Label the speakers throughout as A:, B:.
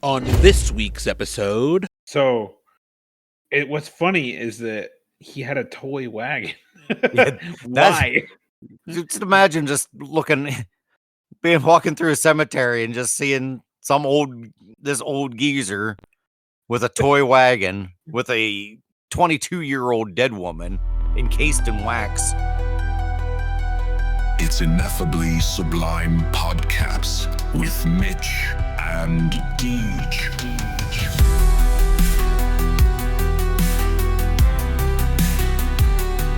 A: On this week's episode,
B: So what's funny is that he had a toy wagon.
C: Yeah,
B: Why?
C: just imagine just walking through a cemetery and just seeing this old geezer with a toy wagon with a 22-year-old dead woman encased in wax.
D: It's Ineffably Sublime Podcasts with Mitch and Deej.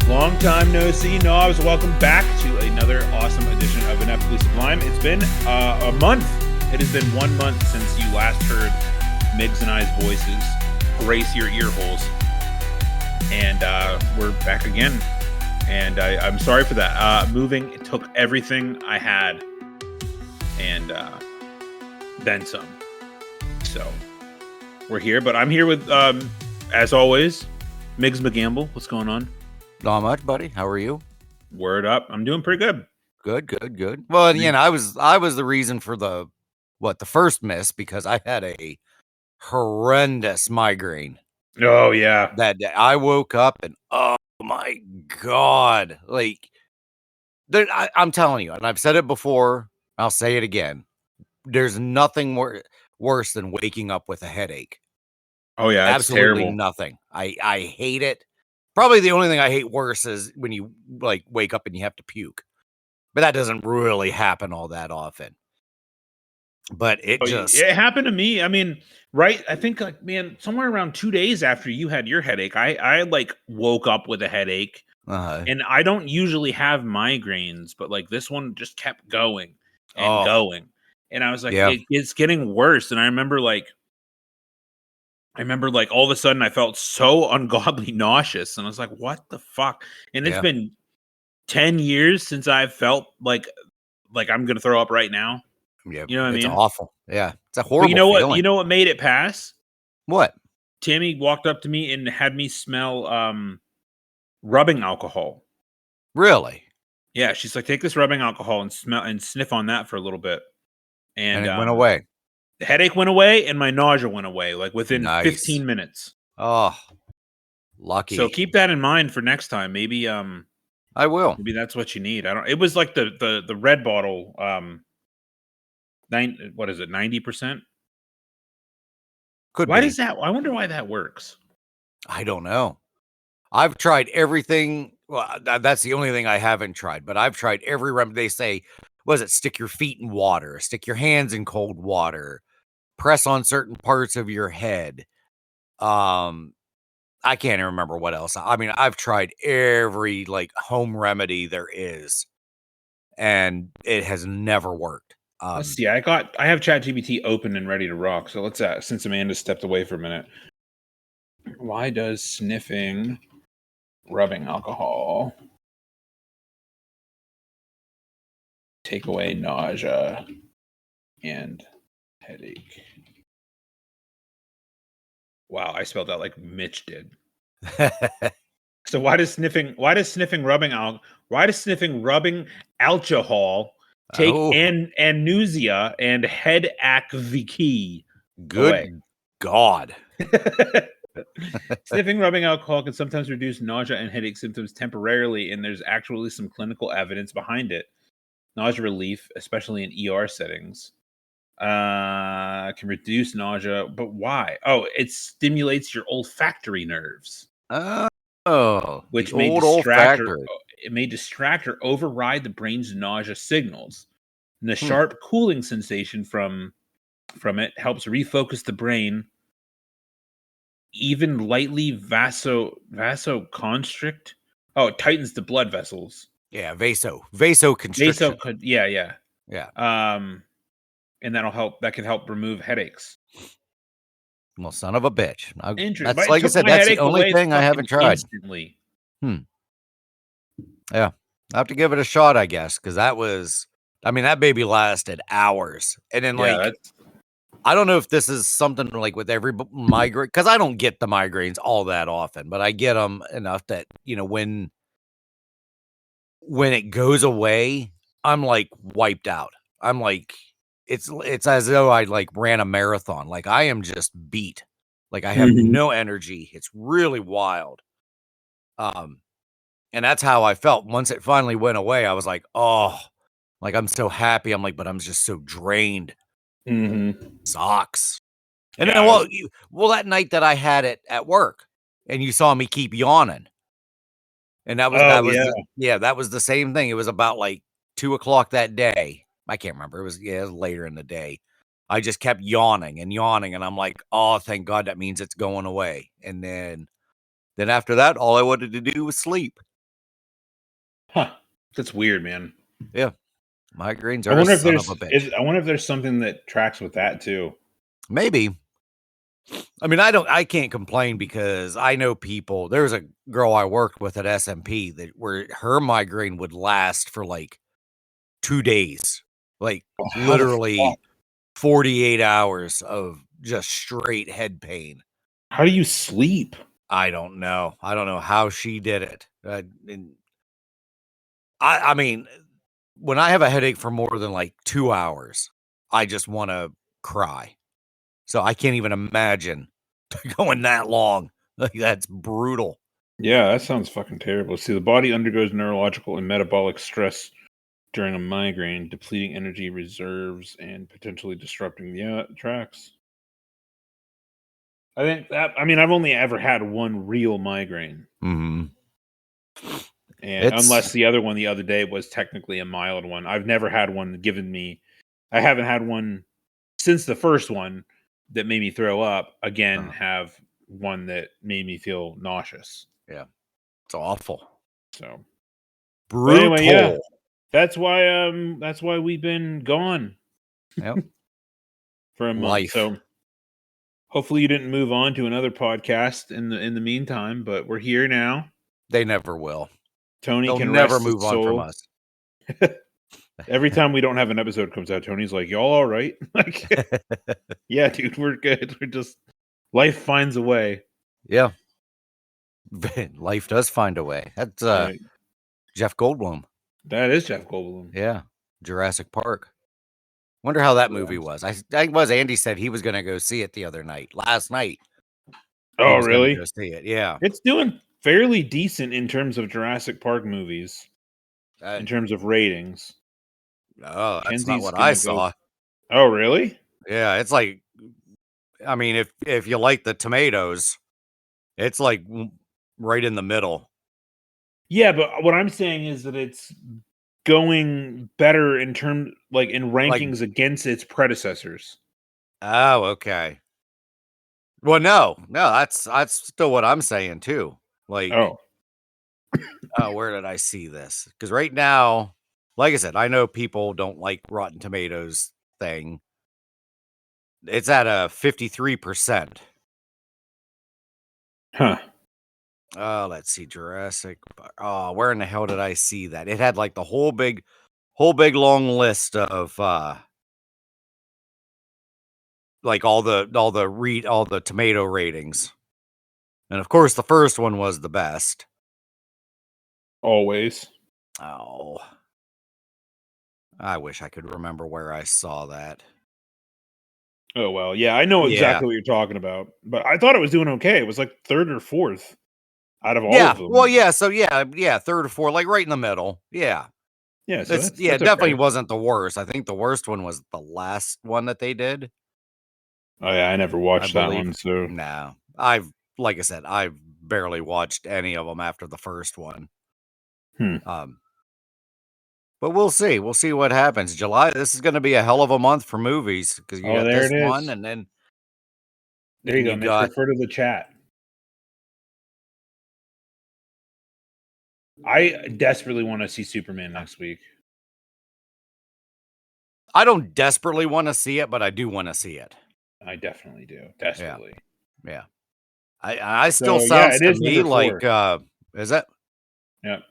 B: Long time no see, knobs. Welcome back to another awesome edition of Ineffably Sublime. It's been a month. It has been 1 month since you last heard Migs and I's voices. Brace your ear holes. And we're back again. And I'm sorry for that. Moving took everything I had and then some. So we're here, but I'm here with, as always, Migs McGamble. What's going on?
C: Not much, buddy. How are you?
B: Word up. I'm doing pretty good.
C: Good. Well, you know, I was the reason for the first miss because I had a horrendous migraine.
B: Oh, yeah.
C: That day. I woke up and oh my God. Like, I'm telling you, and I've said it before, I'll say it again. There's nothing worse than waking up with a headache.
B: Oh, yeah. It's
C: absolutely
B: terrible.
C: Nothing. I hate it. Probably the only thing I hate worse is when you like wake up and you have to puke. But that doesn't really happen all that often. But it
B: happened to me. I mean, right? I think like, man, somewhere around 2 days after you had your headache, I like woke up with a headache. And I don't usually have migraines, but like this one just kept going and going. And I was like, it's getting worse. And I remember like all of a sudden I felt so ungodly nauseous. And I was like, what the fuck? And it's been 10 years since I've felt like I'm going to throw up right now.
C: Yeah,
B: you know what I mean?
C: It's awful. Yeah, it's a horrible feeling.
B: You know what made it pass?
C: What?
B: Tammy walked up to me and had me smell rubbing alcohol.
C: Really?
B: Yeah, she's like, take this rubbing alcohol and smell and sniff on that for a little bit.
C: And it went away.
B: The headache went away and my nausea went away, like within 15 minutes.
C: Oh, lucky.
B: So keep that in mind for next time. Maybe
C: I will.
B: Maybe that's what you need. It was like the red bottle. 90%? Why does that? I wonder why that works.
C: I don't know. I've tried everything. Well, that's the only thing I haven't tried, but I've tried every remedy. They say, stick your feet in water, stick your hands in cold water, press on certain parts of your head. I can't even remember what else. I mean, I've tried every like home remedy there is, and it has never worked.
B: Let's see. I have ChatGPT open and ready to rock. So let's since Amanda stepped away for a minute. Why does sniffing rubbing alcohol take away nausea and headache? Wow, I spelled out like Mitch did. So why does sniffing rubbing alcohol take anosmia and head activity?
C: Good God.
B: Sniffing rubbing alcohol can sometimes reduce nausea and headache symptoms temporarily, and there's actually some clinical evidence behind it. Nausea relief, especially in ER settings, can reduce nausea, but why? Oh, it stimulates your olfactory nerves. Which may distract or override the brain's nausea signals. And the sharp cooling sensation from it helps refocus the brain. Even lightly vasoconstrict. Oh, it tightens the blood vessels.
C: Yeah, vasoconstriction.
B: Yeah.
C: Yeah.
B: And that can help remove headaches.
C: Well, son of a bitch.
B: Interesting.
C: That's like I said, that's the only thing I haven't tried.
B: Instantly.
C: Yeah. I have to give it a shot, I guess, because that baby lasted hours. And then I don't know if this is something like with every migraine, because I don't get the migraines all that often, but I get them enough that, you know, when it goes away, I'm like wiped out. I'm like, it's as though I like ran a marathon. Like I am just beat. Like I have no energy. It's really wild. And that's how I felt once it finally went away. I was like, oh, like I'm so happy. I'm like, but I'm just so drained. Sucks. And then,
B: Yeah,
C: that night that I had it at work, and you saw me keep yawning, and that was that was the same thing. It was about like 2 o'clock that day. I can't remember. It was later in the day. I just kept yawning and yawning, and I'm like, oh, thank God, that means it's going away. And then after that, all I wanted to do was sleep.
B: Huh. That's weird, man.
C: Yeah, migraines
B: I
C: are
B: wonder
C: a
B: if
C: son
B: there's
C: of a bitch.
B: I wonder if there's something that tracks with that too.
C: Maybe. I mean, I can't complain because I know people. There was a girl I worked with at SMP where her migraine would last for like 2 days, like
B: Well, how the fuck?
C: literally 48 hours of just straight head pain.
B: How do you sleep?
C: I don't know. I don't know how she did it. And I mean, when I have a headache for more than like 2 hours, I just want to cry. So I can't even imagine going that long. Like that's brutal.
B: Yeah, that sounds fucking terrible. See, the body undergoes neurological and metabolic stress during a migraine, depleting energy reserves and potentially disrupting the tracks. I think that. I mean, I've only ever had one real migraine,
C: Mm-hmm.
B: and unless the other one the other day was technically a mild one, I've never had one given me. I haven't had one since the first one that made me throw up. Again, have one that made me feel nauseous.
C: Yeah, it's awful.
B: So
C: Brutal.
B: but anyway, yeah, that's why we've been gone.
C: Yep.
B: For a month.
C: Life.
B: So hopefully you didn't move on to another podcast in the meantime, but we're here now.
C: They never will.
B: Tony
C: They'll
B: can
C: never
B: rest his
C: move on from
B: soul.
C: us.
B: Every time we don't have an episode comes out, Tony's like, "Y'all all right?" Like, yeah, dude, we're good. We're just life finds a way.
C: Yeah. Life does find a way. That's
B: Yeah.
C: Jeff Goldblum.
B: That is Jeff Goldblum.
C: Yeah. Jurassic Park. Wonder how that movie was. Andy said he was going to go see it last night.
B: Oh, really?
C: Go see it. Yeah.
B: It's doing fairly decent in terms of Jurassic Park movies. In terms of ratings.
C: Oh, that's not what I saw.
B: Oh, really?
C: Yeah, it's like, I mean, if you like the tomatoes, it's like right in the middle.
B: Yeah, but what I'm saying is that it's going better in rankings against its predecessors.
C: Oh, okay. Well, no, that's still what I'm saying too. Like, where did I see this? Because right now, like I said, I know people don't like Rotten Tomatoes thing. It's at a 53%.
B: Huh.
C: Oh, let's see, Jurassic. Oh, where in the hell did I see that? It had like the whole big long list of like all the tomato ratings, and of course the first one was the best.
B: Always.
C: Oh, I wish I could remember where I saw that.
B: Oh, well, yeah, I know exactly what you're talking about, but I thought it was doing okay. It was like third or fourth out of all of them.
C: Well, yeah, so third or fourth, like right in the middle. Yeah.
B: Yeah, so
C: That's
B: that's
C: definitely
B: okay.
C: wasn't the worst. I think the worst one was the last one that they did.
B: Oh yeah, I never watched that one, so
C: no. Like I said, I've barely watched any of them after the first one. But we'll see. We'll see what happens. July, this is going to be a hell of a month for movies because you got
B: there
C: this
B: it is.
C: one, and then
B: there you go. Mitch, refer to the chat. I desperately want to see Superman next week.
C: I don't desperately want to see it, but I do want to see it.
B: I definitely do. Desperately.
C: Yeah. I still sounds to me like is it?
B: Yep.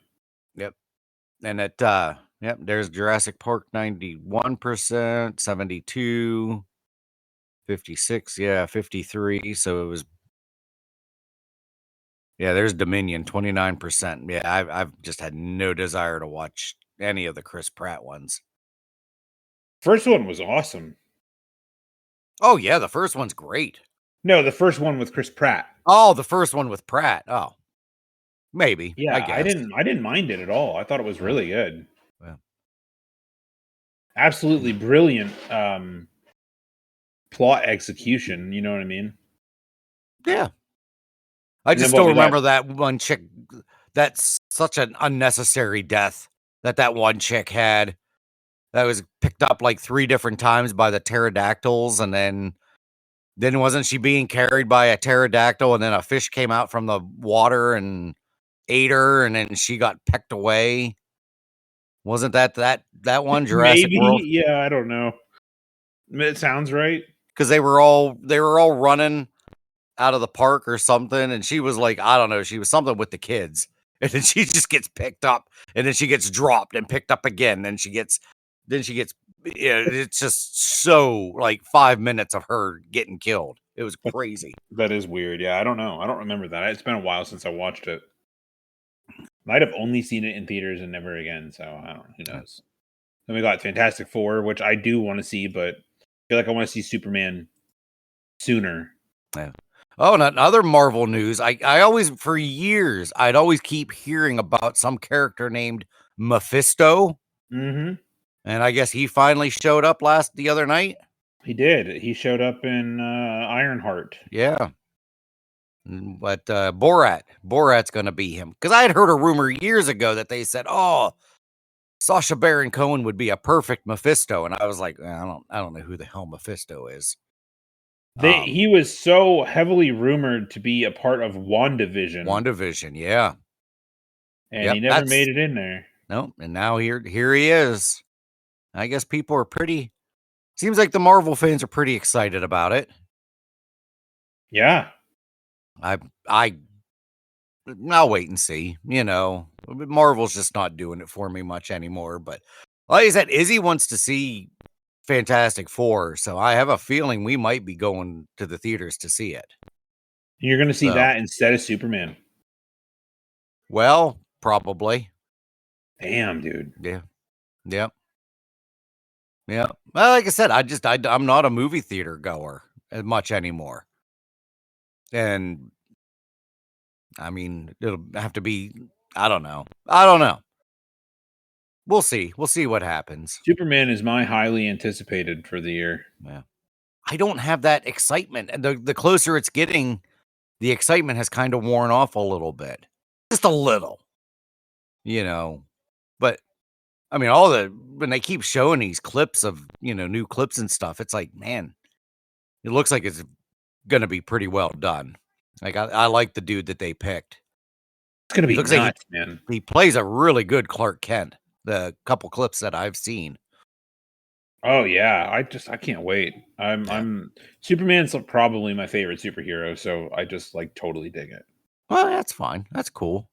C: And it there's Jurassic Park 91%, 72, 56, 53. So it was there's Dominion 29%. Yeah, I've just had no desire to watch any of the Chris Pratt ones.
B: First one was awesome.
C: Oh yeah, the first one's great.
B: No, the first one with Chris Pratt.
C: Oh, the first one with Pratt. Oh, maybe.
B: Yeah,
C: I guess.
B: I didn't mind it at all. I thought it was really good.
C: Yeah.
B: Absolutely brilliant plot execution. You know what I mean?
C: Yeah. I
B: And
C: just
B: then what
C: still
B: we got-
C: remember that one chick. That's such an unnecessary death that one chick had. That was picked up like 3 different times by the pterodactyls, and then wasn't she being carried by a pterodactyl, and then a fish came out from the water and ate her, and then she got pecked away? Wasn't that one Jurassic
B: Maybe,
C: World?
B: yeah, I don't know. It sounds right.
C: Because they were all running out of the park or something, and she was like, I don't know, she was something with the kids, and then she just gets picked up, and then she gets dropped and picked up again, and she gets yeah, it's just so like 5 minutes of her getting killed. It was crazy.
B: That is weird. Yeah, I don't know. I don't remember that. It's been a while since I watched it. Might have only seen it in theaters and never again. So I don't know. Who knows? Then we got Fantastic Four, which I do want to see, but I feel like I want to see Superman sooner.
C: Yeah. Oh, and other Marvel news. I always, for years, I'd always keep hearing about some character named Mephisto,
B: Mm-hmm.
C: and I guess he finally showed up the other night.
B: He did. He showed up in Ironheart.
C: Yeah. But Borat's going to be him. Because I had heard a rumor years ago that they said, oh, Sacha Baron Cohen would be a perfect Mephisto. And I was like, I don't know who the hell Mephisto is.
B: He was so heavily rumored to be a part of WandaVision.
C: WandaVision, yeah.
B: And he never made it in there.
C: Nope. And now here he is. I guess people are seems like the Marvel fans are pretty excited about it.
B: Yeah.
C: I'll wait and see. You know, Marvel's just not doing it for me much anymore. But like I said, Izzy wants to see Fantastic Four, so I have a feeling we might be going to the theaters to see it.
B: You're going to see that instead of Superman.
C: Well, probably.
B: Damn, dude.
C: Yeah. Yep. Yeah. Well, like I said, I'm not a movie theater goer as much anymore. And I mean, it'll have to be, I don't know. We'll see. We'll see what happens.
B: Superman is my highly anticipated for the year.
C: Yeah. I don't have that excitement. And the closer it's getting, the excitement has kind of worn off a little bit. Just a little. You know. But I mean, when they keep showing these clips of, new clips and stuff, it's like, man, it looks like it's going to be pretty well done. Like, I like the dude that they picked.
B: It's going to be
C: nuts,
B: like man.
C: He plays a really good Clark Kent, the couple clips that I've seen.
B: Oh, yeah. I can't wait. I'm Superman's probably my favorite superhero, so I just totally dig it.
C: Well, that's fine. That's cool.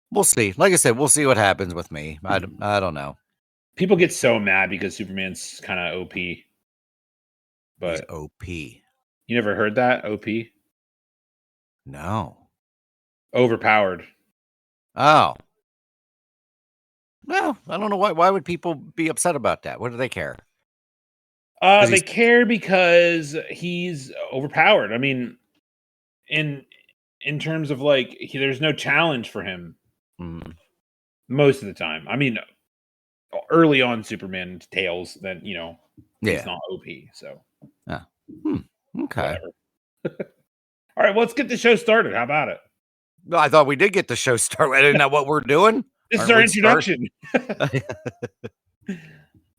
C: We'll see. Like I said, we'll see what happens with me. I don't know.
B: People get so mad because Superman's kind of OP. But
C: he's OP.
B: You never heard that? OP?
C: No.
B: Overpowered.
C: Oh. Well, I don't know why would people be upset about that? What do they care?
B: They care because he's overpowered. I mean, in terms of there's no challenge for him most of the time. I mean, early on Superman Tales, then he's not OP. So
C: yeah. Okay.
B: All right, let's get the show started. How about it?
C: No, I thought we did get the show started. Isn't that what we're doing?
B: This is our introduction.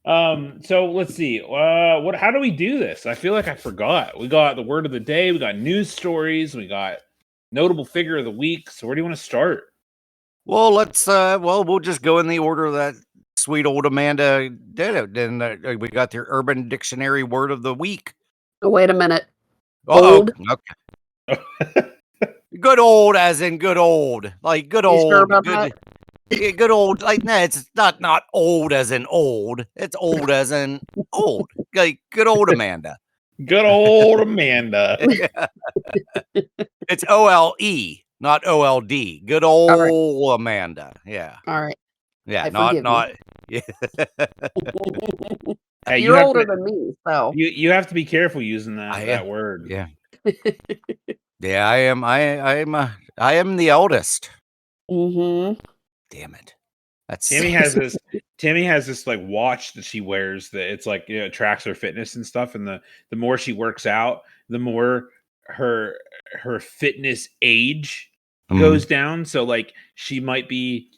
B: So let's see. How do we do this? I feel like I forgot. We got the word of the day, we got news stories, we got notable figure of the week. So where do you want to start?
C: Well, let's we'll just go in the order that sweet old Amanda did it. Then we got the Urban Dictionary word of the week.
E: Oh, wait a minute.
C: Old. Okay. Good old as in good old. Like good old.
E: Sure about that?
C: Good old, it's not old as in old. It's old as in old. Like good old Amanda.
B: Good old Amanda.
C: It's OLE, not OLD. Good old Amanda. Yeah.
E: All right.
C: Yeah.
E: I
C: not. Yeah.
B: Hey,
E: You're older than me, so.
B: You have to be careful using that word.
C: Yeah. Yeah, I am the eldest.
E: Mm-hmm.
C: Damn it. That's
B: Tammy has this like watch that she wears that it's like, it tracks her fitness and stuff. And the more she works out, the more her fitness age goes down. So like she might be,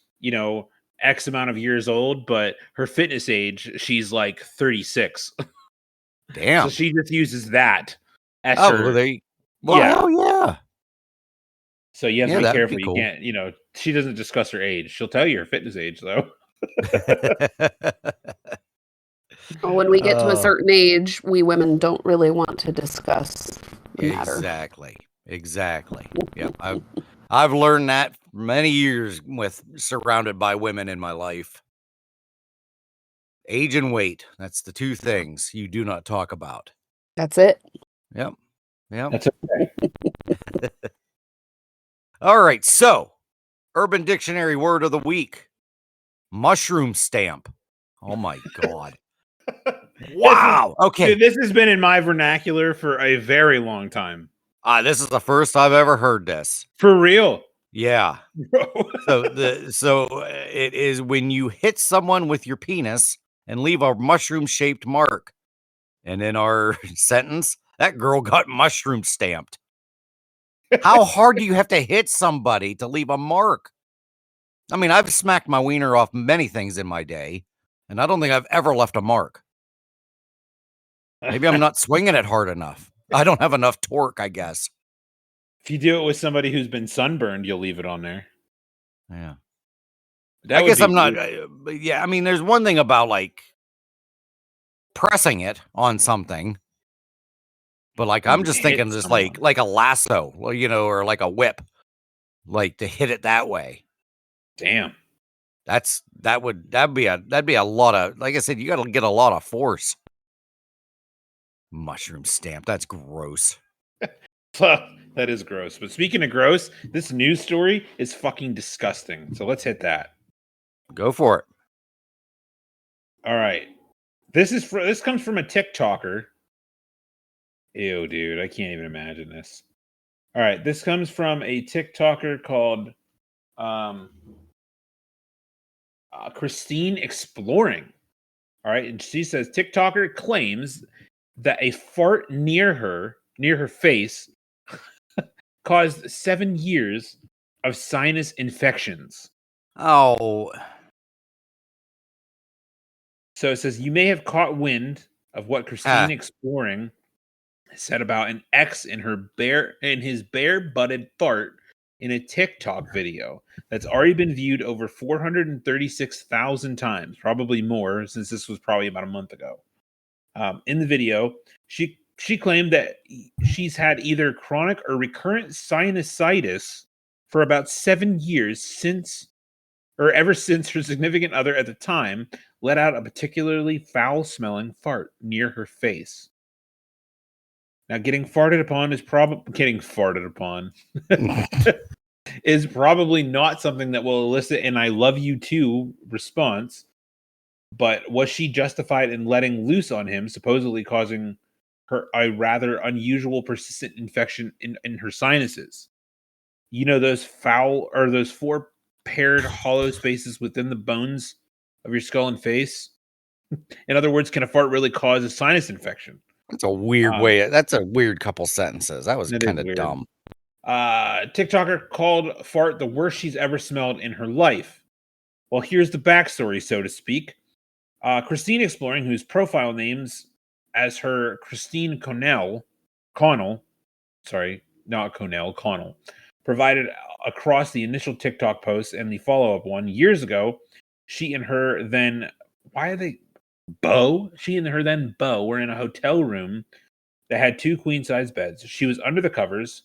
B: X amount of years old, but her fitness age, she's like 36.
C: damn.
B: So she just uses that as
C: Oh,
B: her.
C: well,
B: Yeah.
C: hell yeah.
B: So you have to be
C: that'd
B: careful.
C: be cool.
B: You can't, she doesn't discuss her age. She'll tell you her fitness age though.
E: When we get to a certain age, we women don't really want to discuss the matter.
C: Exactly. Yep. I've learned that for many years with surrounded by women in my life. Age and weight. That's the two things you do not talk about.
E: That's it.
C: Yep.
B: That's okay.
C: All right. So, Urban Dictionary word of the week. Mushroom stamp. Oh my God. Wow. Okay.
B: Dude, this has been in my vernacular for a very long time.
C: This is the first I've ever heard this.
B: For real.
C: Yeah.
B: Bro.
C: So it is when you hit someone with your penis and leave a mushroom-shaped mark. And in our sentence, that girl got mushroom stamped. How hard do you have to hit somebody to leave a mark? I mean, I've smacked my wiener off many things in my day, and I don't think I've ever left a mark. Maybe I'm not swinging it hard enough. I don't have enough torque, I guess.
B: If you do it with somebody who's been sunburned, you'll leave it on there.
C: Yeah.
B: That
C: I
B: would
C: guess
B: be
C: I'm not.
B: brutal.
C: Yeah, I mean, there's one thing about like pressing it on something, but like I'm just
B: Hit
C: thinking just
B: someone.
C: like a lasso, or like a whip, like to hit it that way.
B: Damn.
C: That'd be a lot of, like I said, you got to get a lot of force. Mushroom stamp. That's gross.
B: That is gross. But speaking of gross, this news story is fucking disgusting. So let's hit that.
C: Go for it.
B: All right. This comes from a TikToker. Ew, dude. I can't even imagine this. All right. This comes from a TikToker called Christine Exploring. All right. And she says TikToker claims that a fart near her face caused 7 years of sinus infections.
C: Oh,
B: So it says you may have caught wind of what Christine Exploring said about an X in his bare-butted fart in a TikTok video that's already been viewed over 436,000 times, probably more, since this was probably about a month ago. In the video, she claimed that she's had either chronic or recurrent sinusitis for about 7 years ever since her significant other at the time let out a particularly foul-smelling fart near her face. Now, getting farted upon is probably not something that will elicit an "I love you too" response. But was she justified in letting loose on him, supposedly causing her a rather unusual persistent infection in her sinuses? You know, those those four paired hollow spaces within the bones of your skull and face? In other words, can a fart really cause a sinus infection?
C: that's a weird way. That's a weird couple sentences. That was kind of dumb.
B: TikToker called fart the worst she's ever smelled in her life. Well, here's the backstory, so to speak. Christine Exploring, whose profile names as her Christine Connell, provided across the initial TikTok post and the follow-up one years ago, she and her then Beau were in a hotel room that had 2 queen-size beds. She was under the covers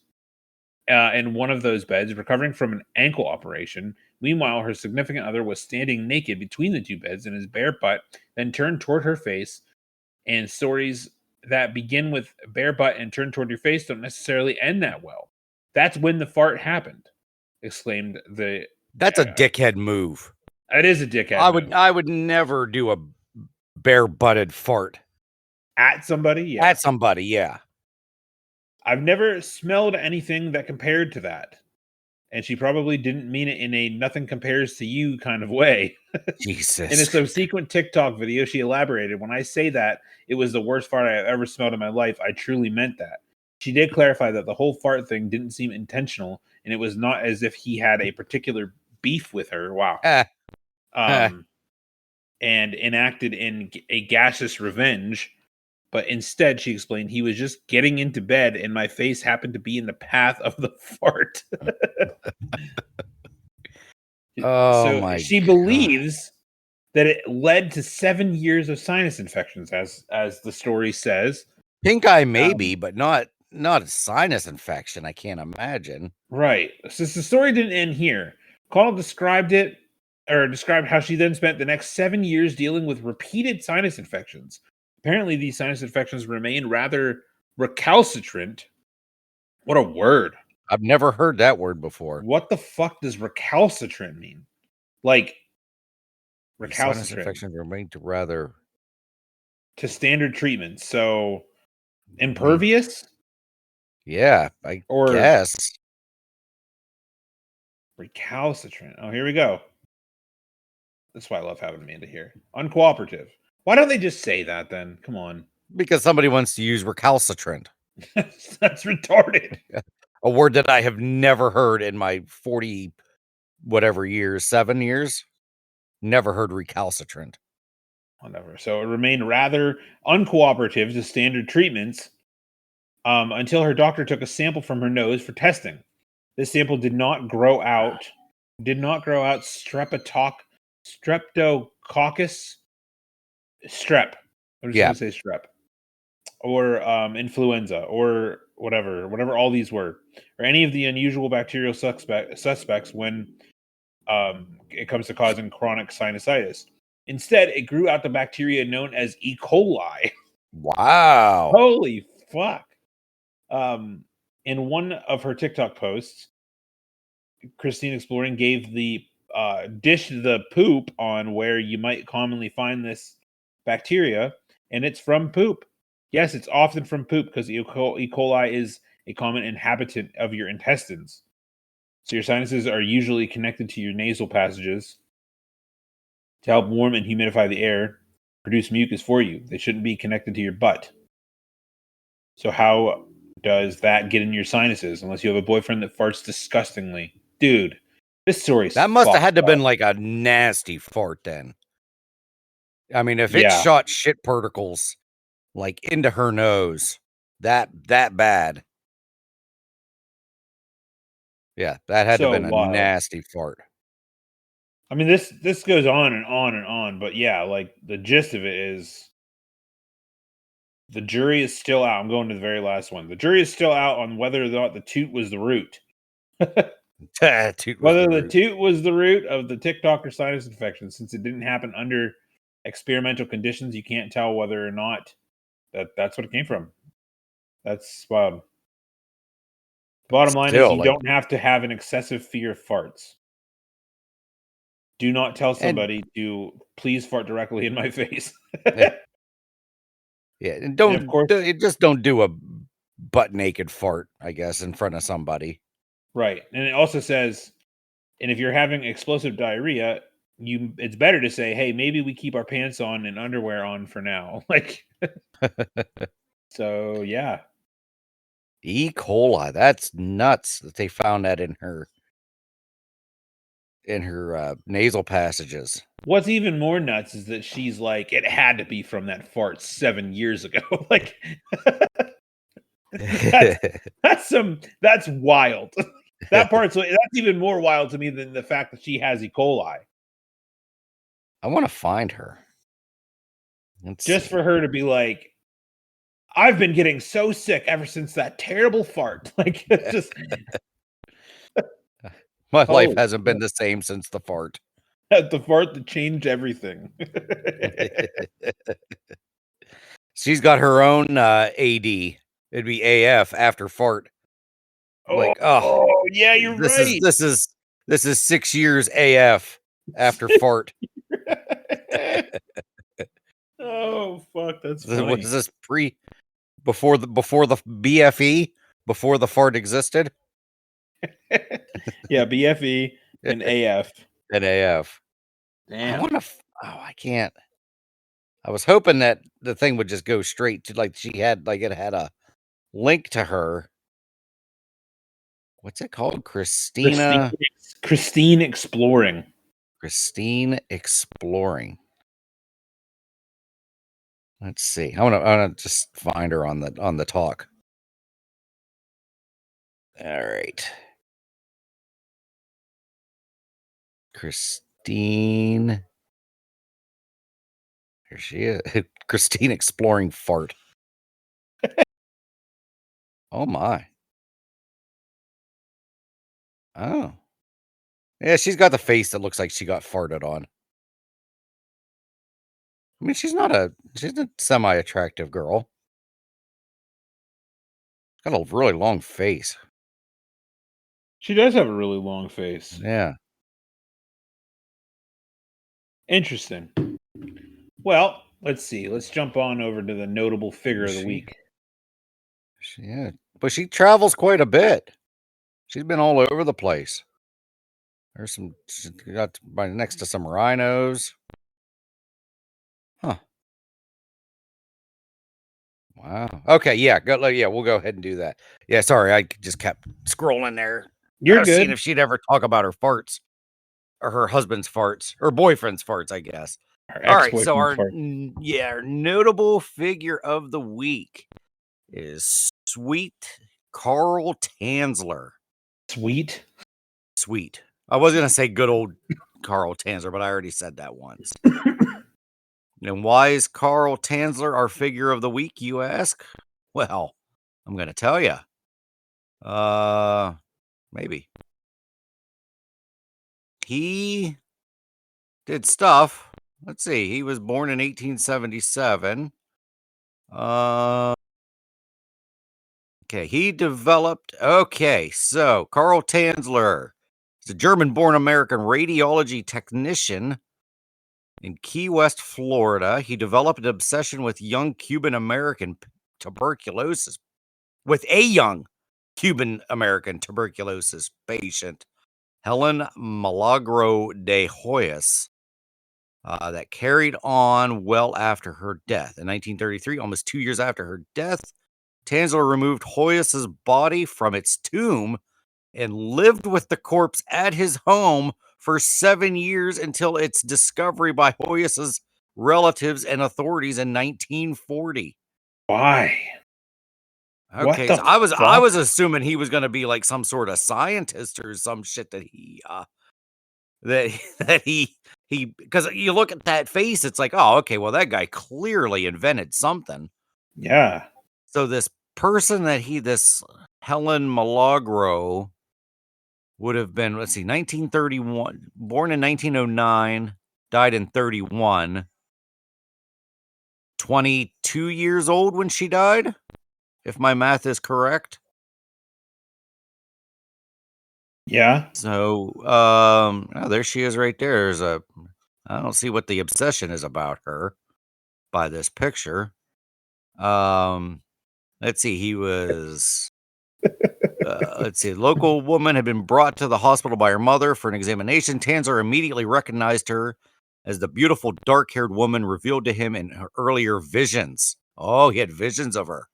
B: in one of those beds, recovering from an ankle operation. Meanwhile, her significant other was standing naked between the 2 beds, and his bare butt then turned toward her face. And stories that begin with bare butt and turn toward your face don't necessarily end that well. That's when the fart happened, exclaimed the...
C: That's a dickhead move.
B: It is a dickhead move.
C: I would never do bare-butted fart.
B: At somebody? Yeah.
C: At somebody, yeah.
B: I've never smelled anything that compared to that. And she probably didn't mean it in a nothing compares to you kind of way.
C: Jesus.
B: In a subsequent TikTok video, she elaborated, when I say that it was the worst fart I have ever smelled in my life, I truly meant that. She did clarify that the whole fart thing didn't seem intentional, and it was not as if he had a particular beef with her. Wow. And enacted in a gaseous revenge. But instead, she explained, he was just getting into bed and my face happened to be in the path of the fart. So she believes that it led to 7 years of sinus infections, as the story says.
C: Pink eye maybe, but not a sinus infection, I can't imagine.
B: Right. Since the story didn't end here, Connell described how she then spent the next 7 years dealing with repeated sinus infections. Apparently, these sinus infections remain rather recalcitrant. What a word.
C: I've never heard that word before.
B: What the fuck does recalcitrant mean? Like, recalcitrant.
C: Sinus infection remain rather
B: to standard treatment. So, impervious?
C: Yeah, I guess.
B: Recalcitrant. Oh, here we go. That's why I love having Amanda here. Uncooperative. Why don't they just say that then? Come on.
C: Because somebody wants to use recalcitrant.
B: That's retarded.
C: A word that I have never heard in my 40 whatever years, 7 years. Never heard recalcitrant.
B: Whatever. So it remained rather uncooperative to standard treatments until her doctor took a sample from her nose for testing. This sample did not grow out streptococcus strep. I'm just gonna say strep. Or influenza, or whatever all these were, or any of the unusual bacterial suspects when it comes to causing chronic sinusitis. Instead, it grew out the bacteria known as E. coli.
C: Wow.
B: Holy fuck. In one of her TikTok posts, Christine Exploring gave the dish the poop on where you might commonly find this bacteria, and it's from poop. Yes, it's often from poop because E. coli is a common inhabitant of your intestines. So your sinuses are usually connected to your nasal passages to help warm and humidify the air, produce mucus for you. They shouldn't be connected to your butt. So how does that get in your sinuses unless you have a boyfriend that farts disgustingly? Dude, this story
C: that must have had to been like a nasty fart then. I mean, if it shot shit particles like into her nose, that bad. Yeah, that had to have been a nasty fart.
B: I mean, this goes on and on and on, but yeah, like the gist of it is the jury is still out. I'm going to the very last one. The jury is still out on whether or not the toot was the root. Whether the toot was the root of the TikToker sinus infection, since it didn't happen under experimental conditions, you can't tell whether or not that's what it came from. That's wild. Bottom line is you don't have to have an excessive fear of farts. Do not tell somebody to please fart directly in my face.
C: Yeah, and just don't do a butt naked fart, I guess, in front of somebody.
B: Right. And it also says, and if you're having explosive diarrhea, it's better to say, hey, maybe we keep our pants on and underwear on for now. Like, so yeah.
C: E. coli, that's nuts that they found that in her nasal passages.
B: What's even more nuts is that she's like, it had to be from that fart 7 years ago. Like, that's wild. That's even more wild to me than the fact that she has E. coli.
C: I want to find her.
B: Just for her to be like, I've been getting so sick ever since that terrible fart. Like, it's just
C: my life hasn't been the same since the fart.
B: The fart that changed everything.
C: She's got her own AD. It'd be AF after fart. Like,
B: yeah, you're right.
C: This is 6 years AF after fart.
B: Oh fuck, that's funny.
C: What is this before the BFE, before the fart existed?
B: Yeah, BFE and AF.
C: And AF. I
B: Damn.
C: want to. I can't. I was hoping that the thing would just go straight to like she had like it had a link to her. What's it called? Christine
B: Exploring.
C: Christine Exploring. Let's see. I want to just find her on the talk. All right. Christine. Here she is. Christine Exploring Fart. Oh my. Oh. Yeah, she's got the face that looks like she got farted on. I mean, she's a semi-attractive girl. Got a really long face.
B: She does have a really long face.
C: Yeah.
B: Interesting. Well, let's see. Let's jump on over to the notable figure of the week.
C: Yeah, but she travels quite a bit. She's been all over the place. She got right next to some rhinos. Huh. Wow. Okay, yeah, we'll go ahead and do that. Yeah, sorry, I just kept scrolling there.
B: You're
C: I was seeing
B: good.
C: if she'd ever talk about her farts. Or her husband's farts. Or boyfriend's farts, I guess. All right, so our notable figure of the week is Sweet Carl Tanzler.
B: Sweet.
C: I was going to say good old Carl Tanzler, but I already said that once. And why is Carl Tanzler our figure of the week, you ask? Well, I'm going to tell you. Maybe. He did stuff. Let's see. He was born in 1877. Okay, he developed. Okay, so Carl Tanzler is a German-born American radiology technician in Key West, Florida. He developed an obsession with young Cuban-American tuberculosis, with a young Cuban-American tuberculosis patient, Helen Milagro de Hoyos, that carried on well after her death. In 1933, almost 2 years after her death, Tanzler removed Hoyos' body from its tomb and lived with the corpse at his home for 7 years until its discovery by Hoyos' relatives and authorities in 1940.
B: Why?
C: Okay, so I was assuming he was going to be like some sort of scientist or some shit that he because you look at that face, it's like, oh, okay, well that guy clearly invented something.
B: Yeah.
C: So this person this Helen Milagro would have been, let's see, 1931, born in 1909, died in 31, 22 years old when she died, if my math is correct.
B: Yeah.
C: So, there she is right there. I don't see what the obsession is about her by this picture. Let's see, he was, local woman had been brought to the hospital by her mother for an examination. Tanzler immediately recognized her as the beautiful dark-haired woman revealed to him in her earlier visions. Oh, he had visions of her.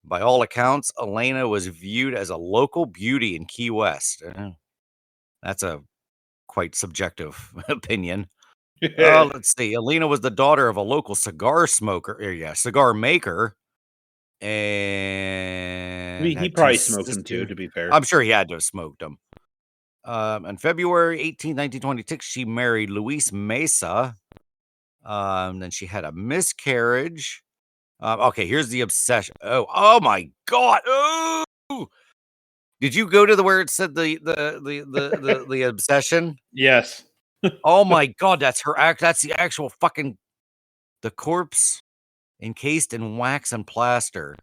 C: By all accounts, Elena was viewed as a local beauty in Key West. That's a quite subjective opinion. Let's see. Elena was the daughter of a local cigar maker. And
B: he probably smoked them too, to be fair.
C: I'm sure he had to have smoked them. On February 18, 1926, she married Luis Mesa. Then she had a miscarriage. Okay, here's the obsession. Oh my God! Oh, did you go to where it said the obsession?
B: Yes.
C: Oh my God, that's that's the actual fucking the corpse encased in wax and plaster.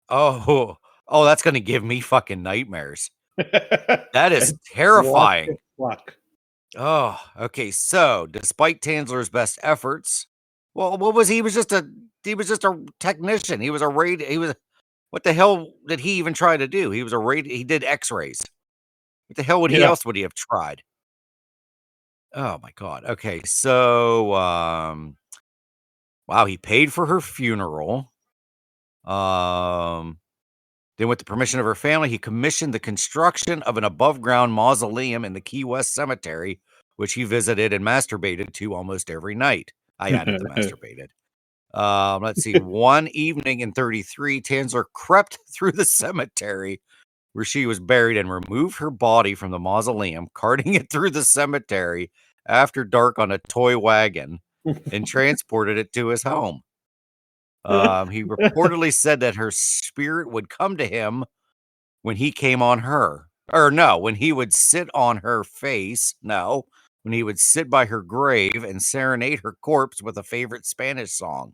C: Oh, that's gonna give me fucking nightmares. That is terrifying.
B: Fuck.
C: Oh, okay. So, despite Tansler's best efforts, well, what was he? He was just a technician. What the hell did he even try to do? He did x-rays. What the hell
B: Yeah.
C: would he have tried? Oh my god. Okay. So, wow, he paid for her funeral. Um, then with the permission of her family, he commissioned the construction of an above-ground mausoleum in the Key West Cemetery, which he visited and masturbated to almost every night. I added the masturbated. Let's see. One evening in 33, Tansler crept through the cemetery where she was buried and removed her body from the mausoleum, carting it through the cemetery after dark on a toy wagon and transported it to his home. He reportedly said that her spirit would come to him when he came on her. Or no, when he would sit on her face. No, when he would sit by her grave and serenade her corpse with a favorite Spanish song.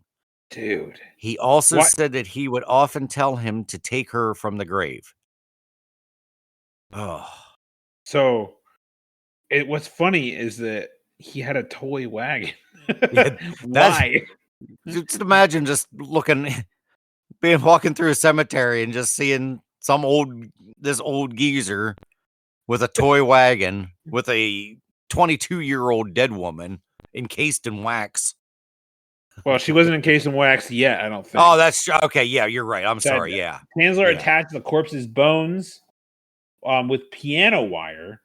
B: Dude.
C: He also
B: What?
C: said that he would often tell him to take her from the grave. Oh,
B: So what's funny is that he had a toy wagon.
C: yeah,
B: Why?
C: just imagine just walking through a cemetery and just seeing this old geezer with a toy wagon with a 22-year-old dead woman encased in wax.
B: Well, she wasn't encased in wax yet, I don't think.
C: Oh, that's okay. Yeah, you're right. I'm sorry. Yeah.
B: Tansler
C: Yeah.
B: attached the corpse's bones with piano wire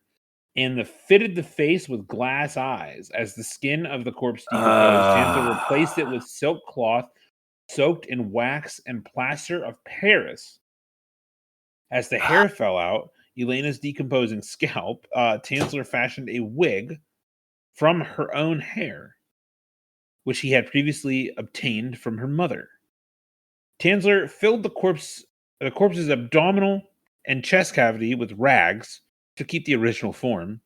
B: and fitted the face with glass eyes. As the skin of the corpse decomposed, Tansler replaced it with silk cloth soaked in wax and plaster of Paris. As the hair fell out, Elena's decomposing scalp, Tansler fashioned a wig from her own hair, which he had previously obtained from her mother. Tansler filled the corpse's abdominal and chest cavity with rags to keep the original form,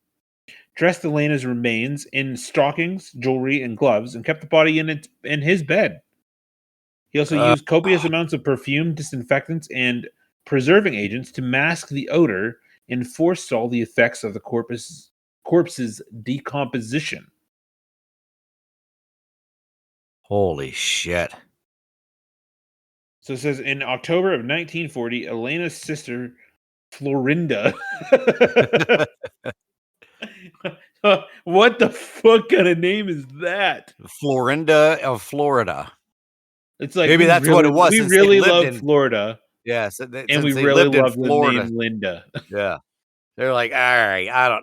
B: dressed Elena's remains in stockings, jewelry, and gloves, and kept the body in his bed. He also used copious amounts of perfume, disinfectants, and preserving agents to mask the odor and forestall the effects of the corpse's decomposition.
C: Holy shit.
B: So it says in October of 1940, Elena's sister, Florinda. What the fuck kind of name is that?
C: Florinda of Florida.
B: It's like
C: Maybe that's what it was.
B: We
C: since they
B: really
C: lived
B: love
C: in-
B: Florida,
C: Yeah,
B: and
C: since
B: we
C: they
B: really
C: lived in
B: love the
C: Florida.
B: name Linda.
C: Yeah. They're like, all right,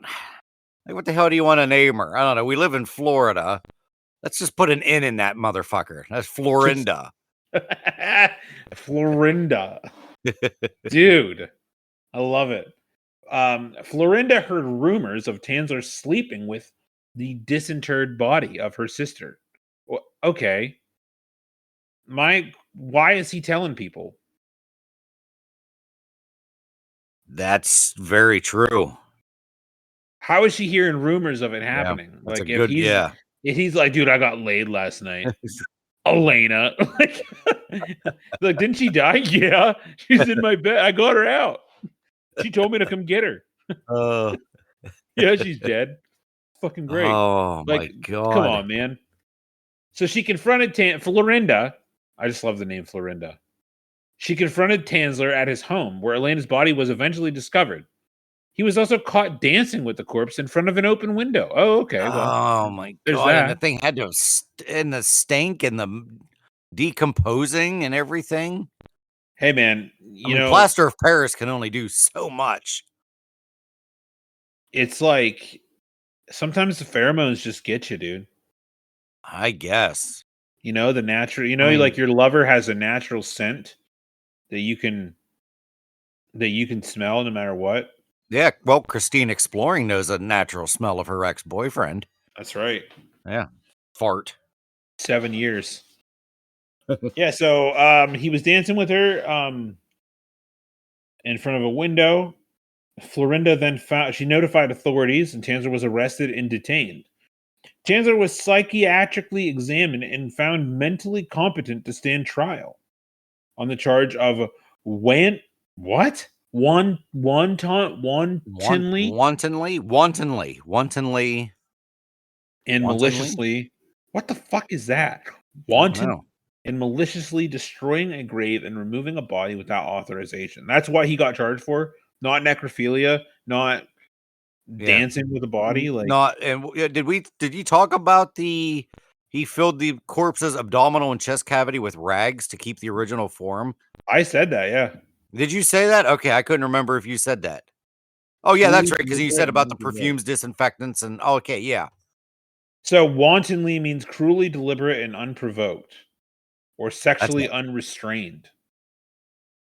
C: what the hell do you want to name her? I don't know. We live in Florida. Let's just put an N in that motherfucker. That's Florinda.
B: Florinda. Dude, I love it. Florinda heard rumors of Tansler sleeping with the disinterred body of her sister. Okay. Why is he telling people?
C: That's very true.
B: How is she hearing rumors of it happening?
C: Yeah, that's
B: like
C: a good,
B: if he's like, dude, I got laid last night. Elena. like, didn't she die? Yeah. She's in my bed. I got her out. She told me to come get her. Yeah, she's dead. Fucking great.
C: Oh my god.
B: Come on, man. So she confronted Florinda. I just love the name Florinda. She confronted Tansler at his home, where Elena's body was eventually discovered. He was also caught dancing with the corpse in front of an open window. Oh, okay. Well,
C: oh my
B: there's
C: god. And the
B: that.
C: thing had to and the stank and the decomposing and everything.
B: Hey, man,
C: plaster of Paris can only do so much.
B: It's like sometimes the pheromones just get you, dude.
C: I guess.
B: The natural, like your lover has a natural scent that you can smell no matter what.
C: Yeah, well, Christine Exploring knows a natural smell of her ex-boyfriend.
B: That's right.
C: Yeah. Fart.
B: 7 years. Yeah, so he was dancing with her in front of a window. Florinda then she notified authorities, and Tansler was arrested and detained. Tansler was psychiatrically examined and found mentally competent to stand trial on the charge of wantonly and
C: Wantonly?
B: maliciously. What the fuck is that?
C: I don't
B: Wanton
C: know.
B: and maliciously destroying a grave and removing a body without authorization. That's what he got charged for. Not necrophilia, not
C: Yeah.
B: dancing with a body. Like,
C: Not and did you talk about he filled the corpse's abdominal and chest cavity with rags to keep the original form?
B: I said that, yeah.
C: Did you say that? Okay, I couldn't remember if you said that. Oh yeah, that's
B: Cruelly
C: right, because you
B: deliberate
C: said
B: and
C: about the
B: unprovoked.
C: perfumes, disinfectants, and okay, yeah.
B: So wantonly means cruelly deliberate and unprovoked, or
C: That's
B: sexually
C: it.
B: unrestrained.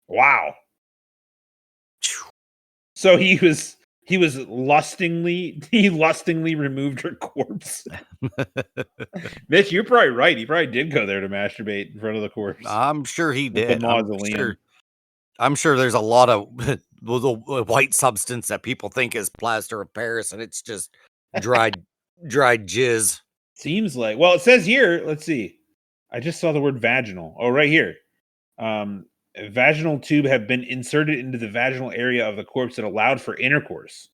B: Wow.
C: Phew.
B: So he lustingly removed her corpse. Mitch, you're probably right. He probably did go there to masturbate in front of the corpse.
C: I'm sure he
B: At the
C: did.
B: mausoleum.
C: I'm sure there's a lot of little white substance that people think is plaster of Paris, and it's just dried jizz.
B: Seems like. Well, it says here, let's see. I just saw the word vaginal. Oh, right here. A vaginal tube have been inserted into the vaginal area of the corpse that allowed for intercourse.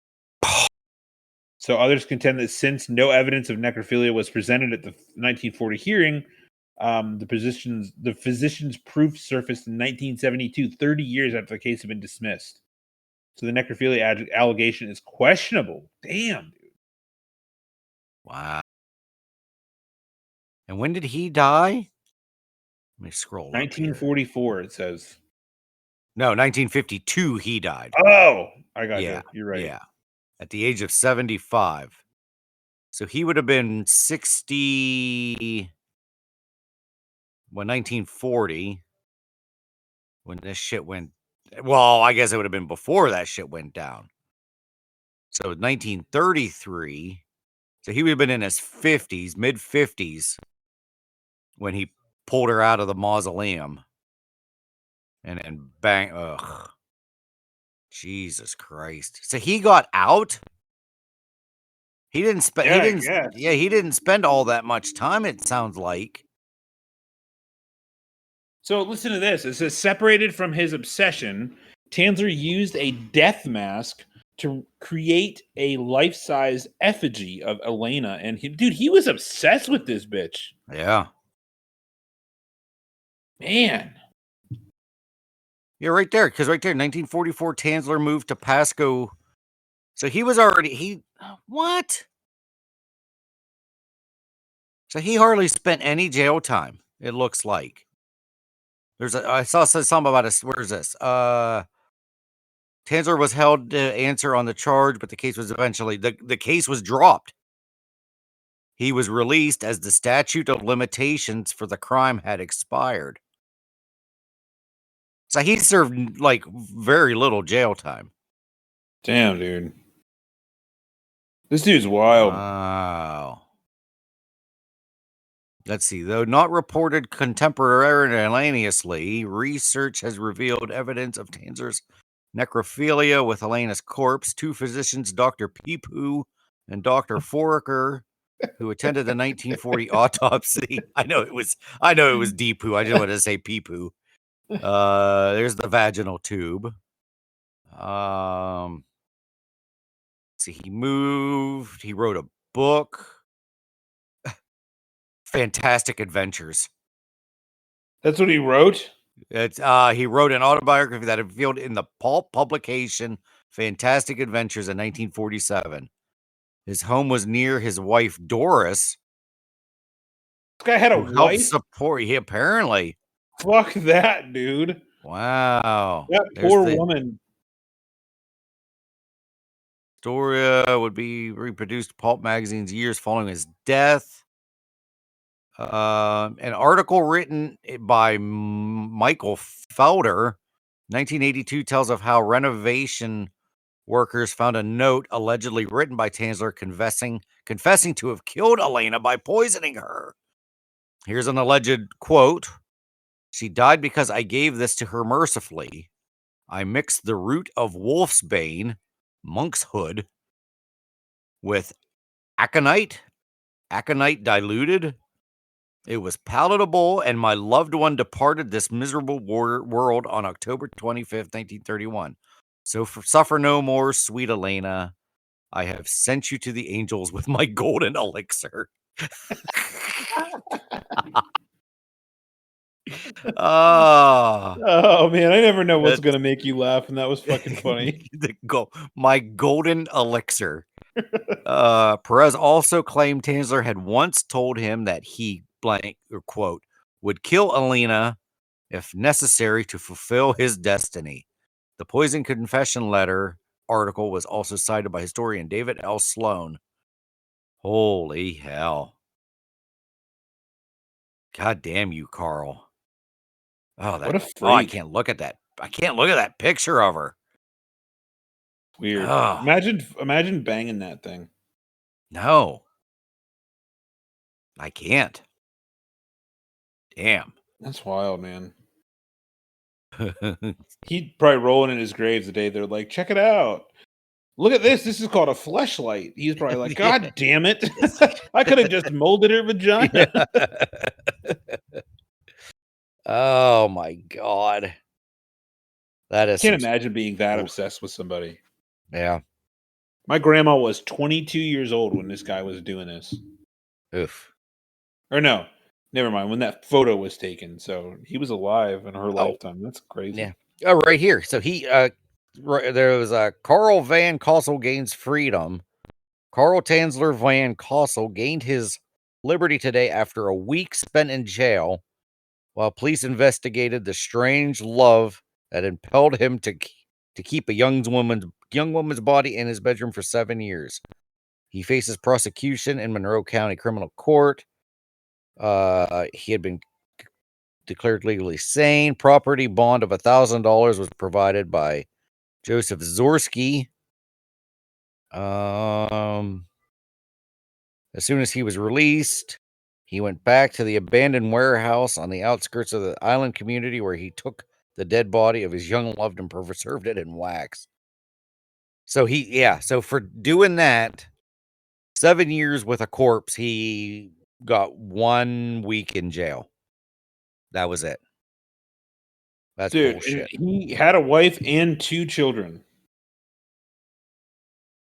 B: So others contend that since no evidence of necrophilia was presented at the 1940 hearing, the physician's proof surfaced in 1972, 30 years after the case had been dismissed. So the necrophilia allegation is questionable. Damn, dude.
C: Wow. And when did he die? Let me scroll up here.
B: 1944, it says.
C: No, 1952 he died.
B: Oh, I got
C: Yeah,
B: you. You're right.
C: yeah. At the age of 75. So he would have been 60 when 1940 when this shit went. Well, I guess it would have been before that shit went down. So 1933. So he would have been in his 50s, mid 50s, when he pulled her out of the mausoleum. And bang, ugh. Jesus Christ. So he got out? He didn't spend he didn't spend all that much time, it sounds like.
B: So listen to this. It says, separated from his obsession, Tanzler used a death mask to create a life-size effigy of Elena. And he was obsessed with this bitch.
C: Yeah.
B: Man.
C: Yeah, right there. Because right there, 1944, Tanzler moved to Pasco. So he was already, what? So he hardly spent any jail time, it looks like. I saw something about where is this? Tanzler was held to answer on the charge, but the case was eventually, the case was dropped. He was released as the statute of limitations for the crime had expired. So he served like very little jail time.
B: Damn, dude. This dude's wild.
C: Wow. Let's see. Though not reported contemporaneously, research has revealed evidence of Tanzler's necrophilia with Elena's corpse. Two physicians, Dr. Peepoo and Dr. Foraker, who attended the 1940 autopsy. I know it was Deepoo. I just wanted to say Peepoo. There's the vaginal tube. See, he moved. He wrote a book. Fantastic Adventures.
B: That's what he wrote?
C: It's he wrote an autobiography that appeared in the pulp publication Fantastic Adventures in 1947. His home was near his wife Doris.
B: This guy had a
C: who helped
B: wife?
C: support. He apparently.
B: Fuck that, dude.
C: Wow.
B: That poor woman.
C: Storia would be reproduced pulp magazines years following his death. An article written by Michael Felder, 1982, tells of how renovation workers found a note allegedly written by Tanzler confessing to have killed Elena by poisoning her. Here's an alleged quote. She died because I gave this to her mercifully. I mixed the root of wolfsbane, monk's hood, with aconite diluted. It was palatable, and my loved one departed this miserable world on October 25th, 1931. So suffer no more, sweet Elena. I have sent you to the angels with my golden elixir. Oh,
B: Oh man, I never know what's gonna make you laugh, and that was fucking funny.
C: my golden elixir. Perez also claimed Tanzler had once told him that he blank or quote would kill Alina if necessary to fulfill his destiny. The poison confession letter article was also cited by historian David L. Sloan. Holy hell. God damn you, Carl. Oh,
B: What a
C: I
B: freak.
C: can't look at that. I can't look at that picture of her.
B: Weird.
C: Oh,
B: Imagine banging that thing.
C: no. I can't. Damn.
B: That's wild, man. He'd probably rolling in his grave the day they're like, check it out. Look at this. This is called a fleshlight. He's probably like, God damn it. I could have just molded her vagina.
C: Oh my God. That is
B: Can't imagine being that obsessed with somebody.
C: Yeah.
B: My grandma was 22 years old when this guy was doing this.
C: Oof.
B: Or no, never mind. When that photo was taken. So he was alive in her lifetime. That's crazy.
C: Yeah. Oh, right here. So there was Carl Van Kossel gains freedom. Carl Tanzler Van Kossel gained his liberty today after a week spent in jail while police investigated the strange love that impelled him to keep a young woman's body in his bedroom for 7 years. He faces prosecution in Monroe County Criminal Court. He had been declared legally sane. Property bond of $1,000 was provided by Joseph Zorsky. As soon as he was released, he went back to the abandoned warehouse on the outskirts of the island community where he took the dead body of his young loved and preserved it in wax. So so for doing that, 7 years with a corpse, he got 1 week in jail. That was it. That's bullshit.
B: He had a wife and 2 children.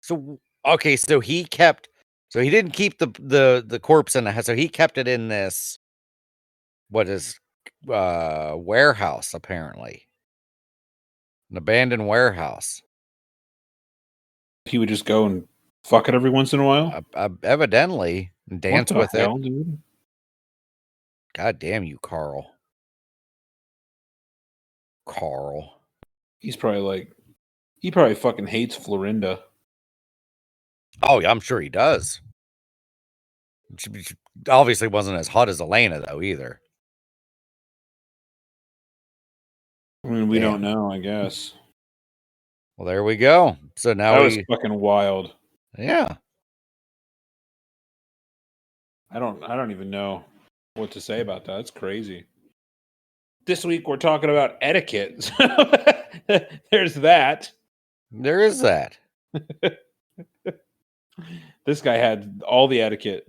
C: So okay, so he didn't keep the corpse in the house. So he kept it in this warehouse, apparently. An abandoned warehouse.
B: He would just go and fuck it every once in a while.
C: Evidently, dance with
B: hell,
C: it.
B: Dude?
C: God damn you, Carl.
B: He's probably he probably fucking hates Florinda.
C: Oh, yeah, I'm sure he does. She obviously wasn't as hot as Elena, though, either.
B: I mean, we don't know, I guess.
C: Well, there we go. So now
B: that was fucking wild.
C: Yeah.
B: I don't even know what to say about that. It's crazy. This week we're talking about etiquette. There's that.
C: There is that.
B: This guy had all the etiquette.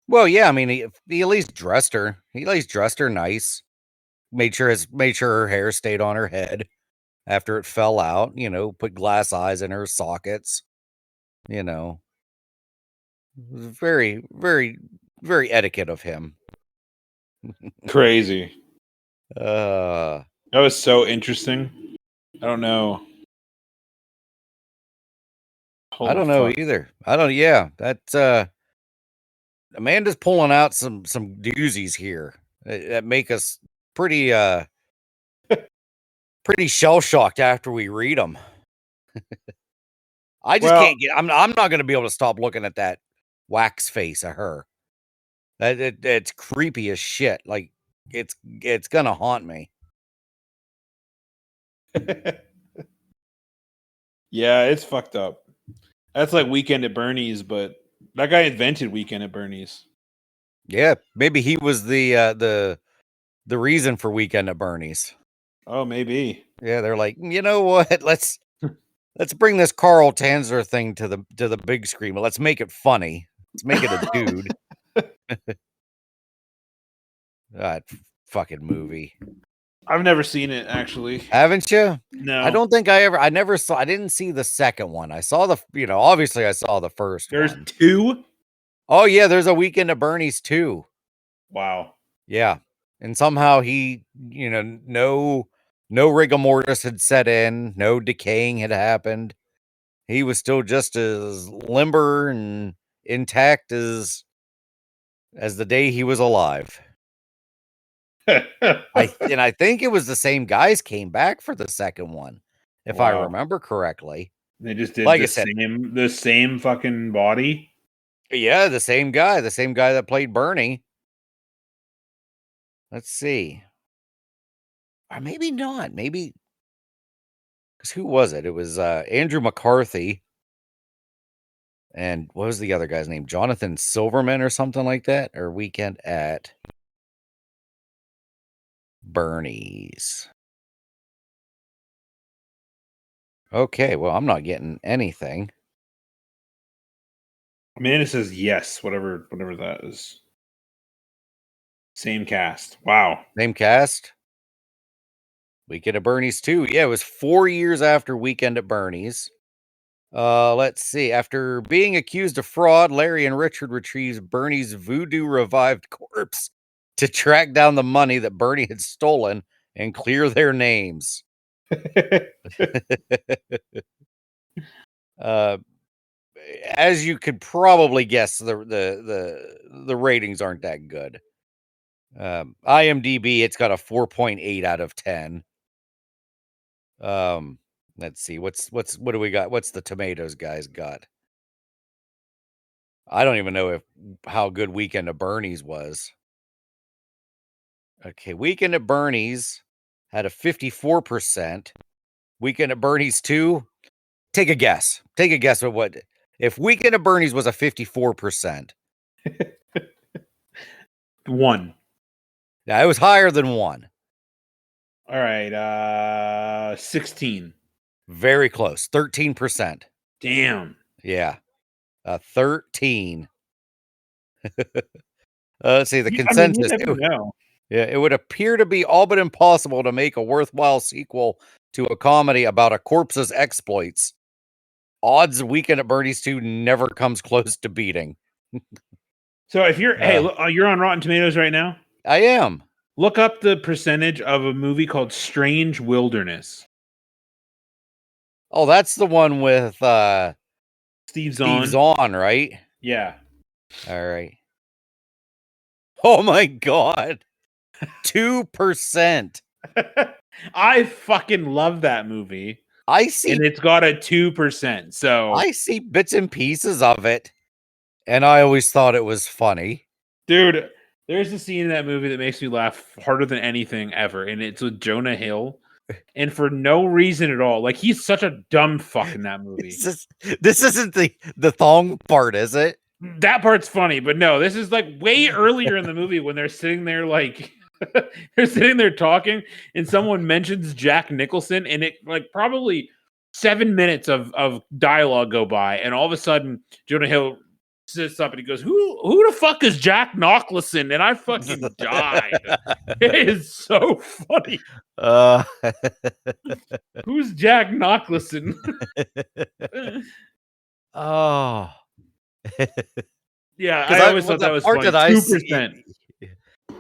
C: Well, yeah, I mean, he at least dressed her. He at least dressed her nice. Made sure her hair stayed on her head after it fell out. Put glass eyes in her sockets. Very, very, very etiquette of him.
B: Crazy.
C: That
B: was so interesting. I don't know.
C: I don't know either. Yeah, that's Amanda's pulling out some doozies here that make us pretty pretty shell shocked after we read them. I just can't get. I'm not going to be able to stop looking at that wax face of her. It's creepy as shit. Like it's gonna haunt me.
B: Yeah, it's fucked up. That's like Weekend at Bernie's, but that guy invented Weekend at Bernie's.
C: Yeah, maybe he was the reason for Weekend at Bernie's.
B: Oh, maybe.
C: Yeah, they're like, you know what? Let's bring this Carl Tanzler thing to the big screen, but let's make it funny. Let's make it a dude. That fucking movie.
B: I've never seen it, actually.
C: Haven't you?
B: No.
C: I don't think I didn't see the second one. I saw obviously I saw the first one.
B: There's 2?
C: Oh yeah, there's a Weekend at Bernie's too.
B: Wow.
C: Yeah. And somehow he, no rigor mortis had set in, no decaying had happened. He was still just as limber and intact as the day he was alive. I think it was the same guys came back for the second one, if I
B: Wow.
C: remember correctly.
B: They just did
C: Like I
B: the
C: said,
B: the same fucking body.
C: yeah, the same guy that played Bernie. Let's see. Or maybe not. Maybe because who was it? It was Andrew McCarthy. And what was the other guy's name? Jonathan Silverman or something like that? Or Weekend at Bernie's. Okay, well, I'm not getting anything.
B: Amanda says yes, whatever that is. Same cast. Wow.
C: Same cast. Weekend at Bernie's too. Yeah, it was 4 years after Weekend at Bernie's. Let's see. After being accused of fraud, Larry and Richard retrieves Bernie's voodoo revived corpse to track down the money that Bernie had stolen and clear their names. As you could probably guess, the ratings aren't that good. IMDb, it's got a 4.8 out of 10. Let's see. What do we got? What's the Tomatoes guys got? I don't even know how good Weekend at Bernie's was. Okay, Weekend at Bernie's had a 54%. Weekend at Bernie's 2. Take a guess. Take a guess of what if Weekend at Bernie's was a 54%.
B: 1.
C: Yeah, it was higher than 1.
B: All right, 16.
C: Very close. 13%.
B: Damn.
C: Yeah. 13. Let's see the consensus.
B: You never know.
C: Yeah, it would appear to be all but impossible to make a worthwhile sequel to a comedy about a corpse's exploits. Odds Weekend at Bernie's 2 never comes close to beating.
B: So if you're you're on Rotten Tomatoes right now?
C: I am.
B: Look up the percentage of a movie called Strange Wilderness.
C: Oh, that's the one with
B: Steve Zahn.
C: Steve Zahn, right?
B: Yeah.
C: All right. Oh my god. 2%.
B: I fucking love that movie. And it's got a 2%. So
C: I see bits and pieces of it, and I always thought it was funny.
B: Dude, there's a scene in that movie that makes me laugh harder than anything ever, and it's with Jonah Hill. And for no reason at all. Like, he's such a dumb fuck in that movie.
C: This isn't the thong part, is it?
B: That part's funny, but no, this is like way earlier in the movie when they're sitting there like they're sitting there talking and someone mentions Jack Nicholson and it like probably 7 minutes of dialogue go by and all of a sudden Jonah Hill sits up and he goes, Who the fuck is Jack Nicholson? And I fucking died. It is so funny. Who's Jack Nicholson?
C: Oh.
B: Yeah, I always thought that was funny. 2%.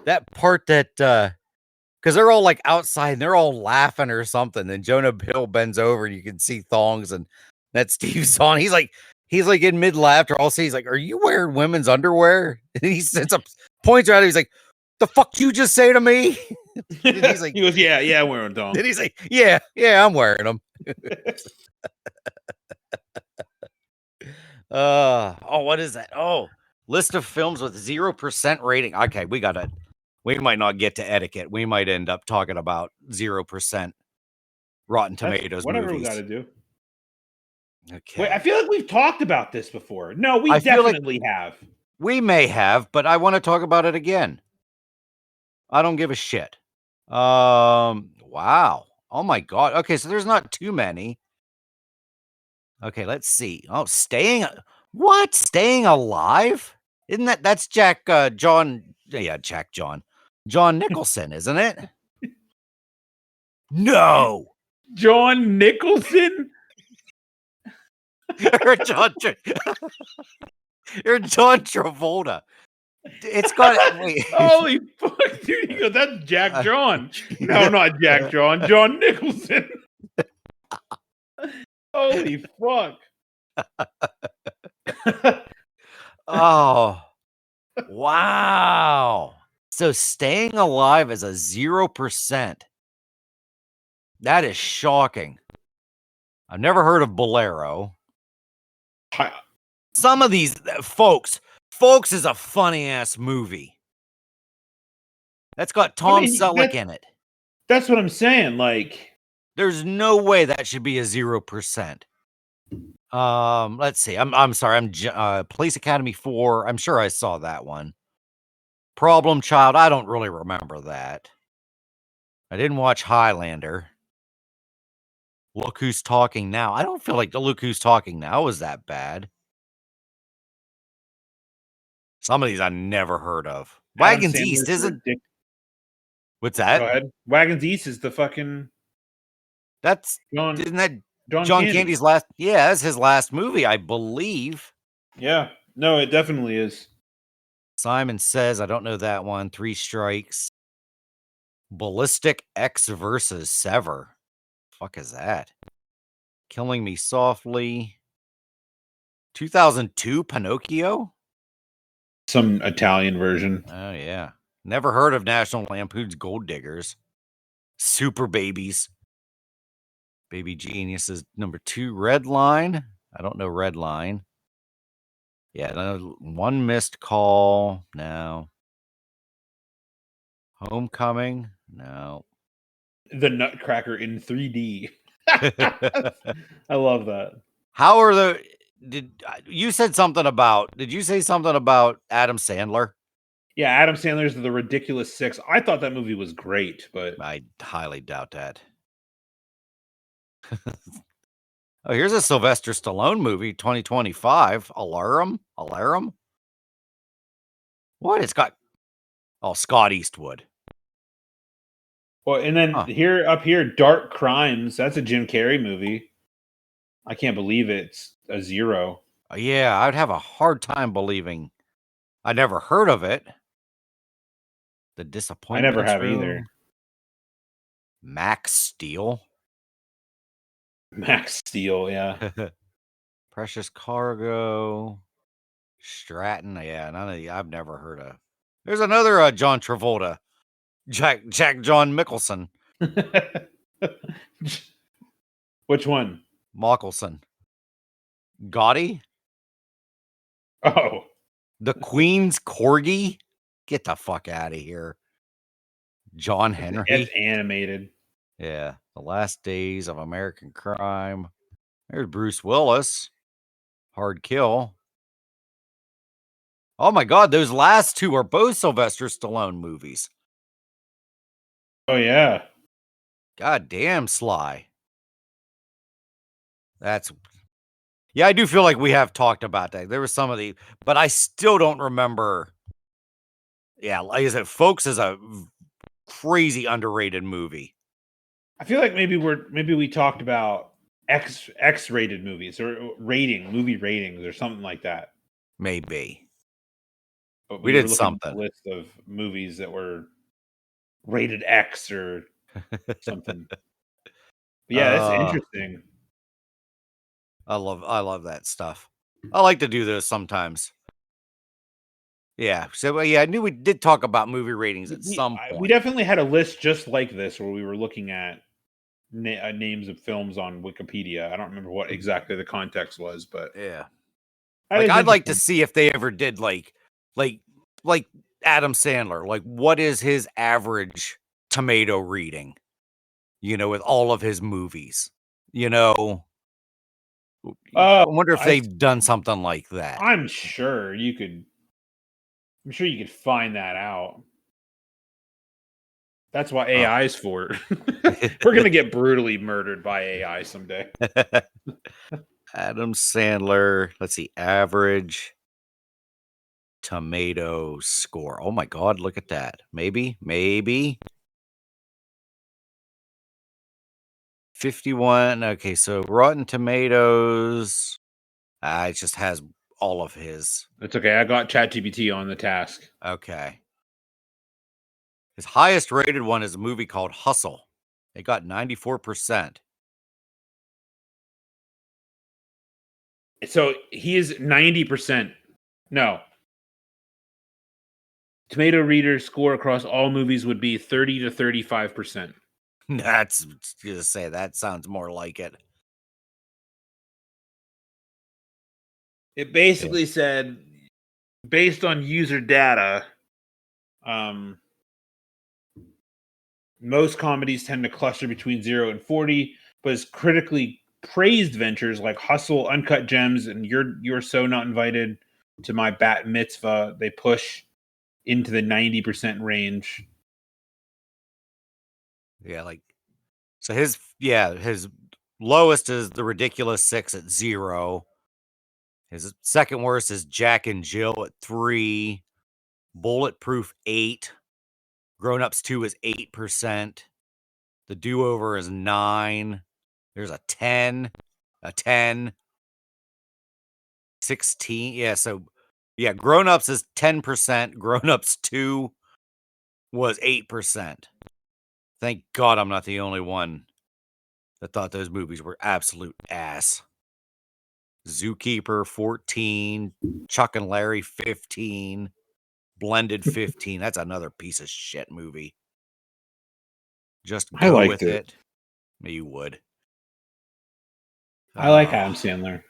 C: That part that because they're all like outside and they're all laughing or something. And Jonah Hill bends over and you can see thongs and that's Steve Zahn. He's like in mid laughter. I'll say he's like, "Are you wearing women's underwear?" And he sits up, points around. He's like, "The fuck you just say to me?" And he's like,
B: he goes, "Yeah, I'm wearing thongs."
C: And he's like, "Yeah, I'm wearing them." What is that? Oh, list of films with 0% rating. Okay, we might not get to etiquette. We might end up talking about 0% Rotten Tomatoes
B: whatever
C: movies.
B: We got to do.
C: Okay.
B: Wait, I feel like we've talked about this before. No, we definitely have.
C: We may have, but I want to talk about it again. I don't give a shit. Wow. Oh my god. Okay, so there's not too many. Okay, let's see. Oh, Staying Alive? Isn't that's John Nicholson, isn't it? No.
B: John Nicholson?
C: Or John You're John Travolta. It's got wait.
B: Holy fuck, dude! You go, that's Jack John. No, not Jack John. John Nicholson. Holy fuck!
C: Oh, wow. So staying alive is a 0%. That is shocking. I've never heard of Bolero. Some of these folks is a funny ass movie. That's got Tom Selleck in it.
B: That's what I'm saying. Like,
C: there's no way that should be a 0%. Let's see. I'm sorry. Police Academy 4. I'm sure I saw that one. Problem Child. I don't really remember that. I didn't watch Highlander. Look Who's Talking Now. I don't feel like the Look Who's Talking Now was that bad. Some of these I never heard of. Wagons East isn't. What's that?
B: Go ahead. Wagons East is the fucking.
C: Isn't that John Candy's last? Yeah, that's his last movie, I believe.
B: Yeah. No, it definitely is.
C: Simon Says, I don't know that one. 3 Strikes. Ballistic X versus Sever. Fuck is that? Killing Me Softly. 2002 Pinocchio?
B: Some Italian version.
C: Oh, yeah. Never heard of National Lampoon's Gold Diggers. Super Babies. Baby Genius is number 2. Red Line. I don't know Red Line. Yeah, no, One Missed Call. No. Homecoming. No.
B: The Nutcracker in 3D. I love that.
C: How are did you say something about Adam Sandler?
B: Yeah, Adam Sandler's The Ridiculous Six. I thought that movie was great, but
C: I highly doubt that. Oh, here's a Sylvester Stallone movie, 2025. Alarum? What? It's got Scott Eastwood.
B: Well, and then up here, Dark Crimes. That's a Jim Carrey movie. I can't believe it's a 0.
C: Yeah, I'd have a hard time believing. I never heard of it. The Disappointment.
B: I never have either.
C: Max Steel.
B: Max Steel, yeah.
C: Precious Cargo. Stratton. Yeah, none of the I've never heard of. There's another John Travolta. Jack John Mickelson.
B: Which one?
C: Mickelson. Gotti?
B: Oh.
C: The Queen's Corgi? Get the fuck out of here. John Henry.
B: It's animated.
C: Yeah. The Last Days of American Crime. There's Bruce Willis. Hard Kill. Oh my God, those last 2 are both Sylvester Stallone movies.
B: Oh, yeah.
C: God damn, Sly. Yeah, I do feel like we have talked about that. There was some of but I still don't remember. Yeah, like I said, Folks is a crazy underrated movie.
B: I feel like maybe we talked about X-rated movies or movie ratings or something like that.
C: Maybe.
B: But
C: we did something.
B: A list of movies that were rated X or something. Yeah, that's interesting.
C: I love that stuff. I like to do this sometimes. Yeah. So yeah, I knew we did talk about movie ratings at some point.
B: We definitely had a list just like this where we were looking at names of films on Wikipedia. I don't remember what exactly the context was, but
C: yeah. Like I'd like to see if they ever did like Adam Sandler. Like, what is his average tomato reading? With all of his movies. I wonder if they've done something like that.
B: I'm sure you could find that out. That's why AI is for it. We're gonna get brutally murdered by AI someday.
C: Adam Sandler. Let's see, average tomato score. Oh my God, look at that. Maybe 51. Okay, so Rotten Tomatoes. It just has all of his.
B: That's okay. I got ChatGPT on the task.
C: Okay. His highest rated one is a movie called Hustle. It got 94%.
B: So he is 90%. No. Tomato reader score across all movies would be 30 to 35%.
C: That's to say that sounds more like it.
B: It basically said, based on user data, most comedies tend to cluster between 0 and 40, but as critically praised ventures like Hustle, Uncut Gems, and You're So Not Invited to My Bat Mitzvah, they push into the 90% range.
C: Yeah, like so his lowest is The Ridiculous 6 at 0. His second worst is Jack and Jill at 3. Bulletproof 8. Grown Ups 2 is 8%. The Do-Over is 9. There's a 10. 16. Yeah, so yeah, Grown Ups is 10%. Grown Ups 2 was 8%. Thank God I'm not the only one that thought those movies were absolute ass. Zookeeper 14, Chuck and Larry 15, Blended 15. That's another piece of shit movie. Just
B: I
C: go
B: liked
C: with
B: it.
C: You would.
B: I like Adam Sandler.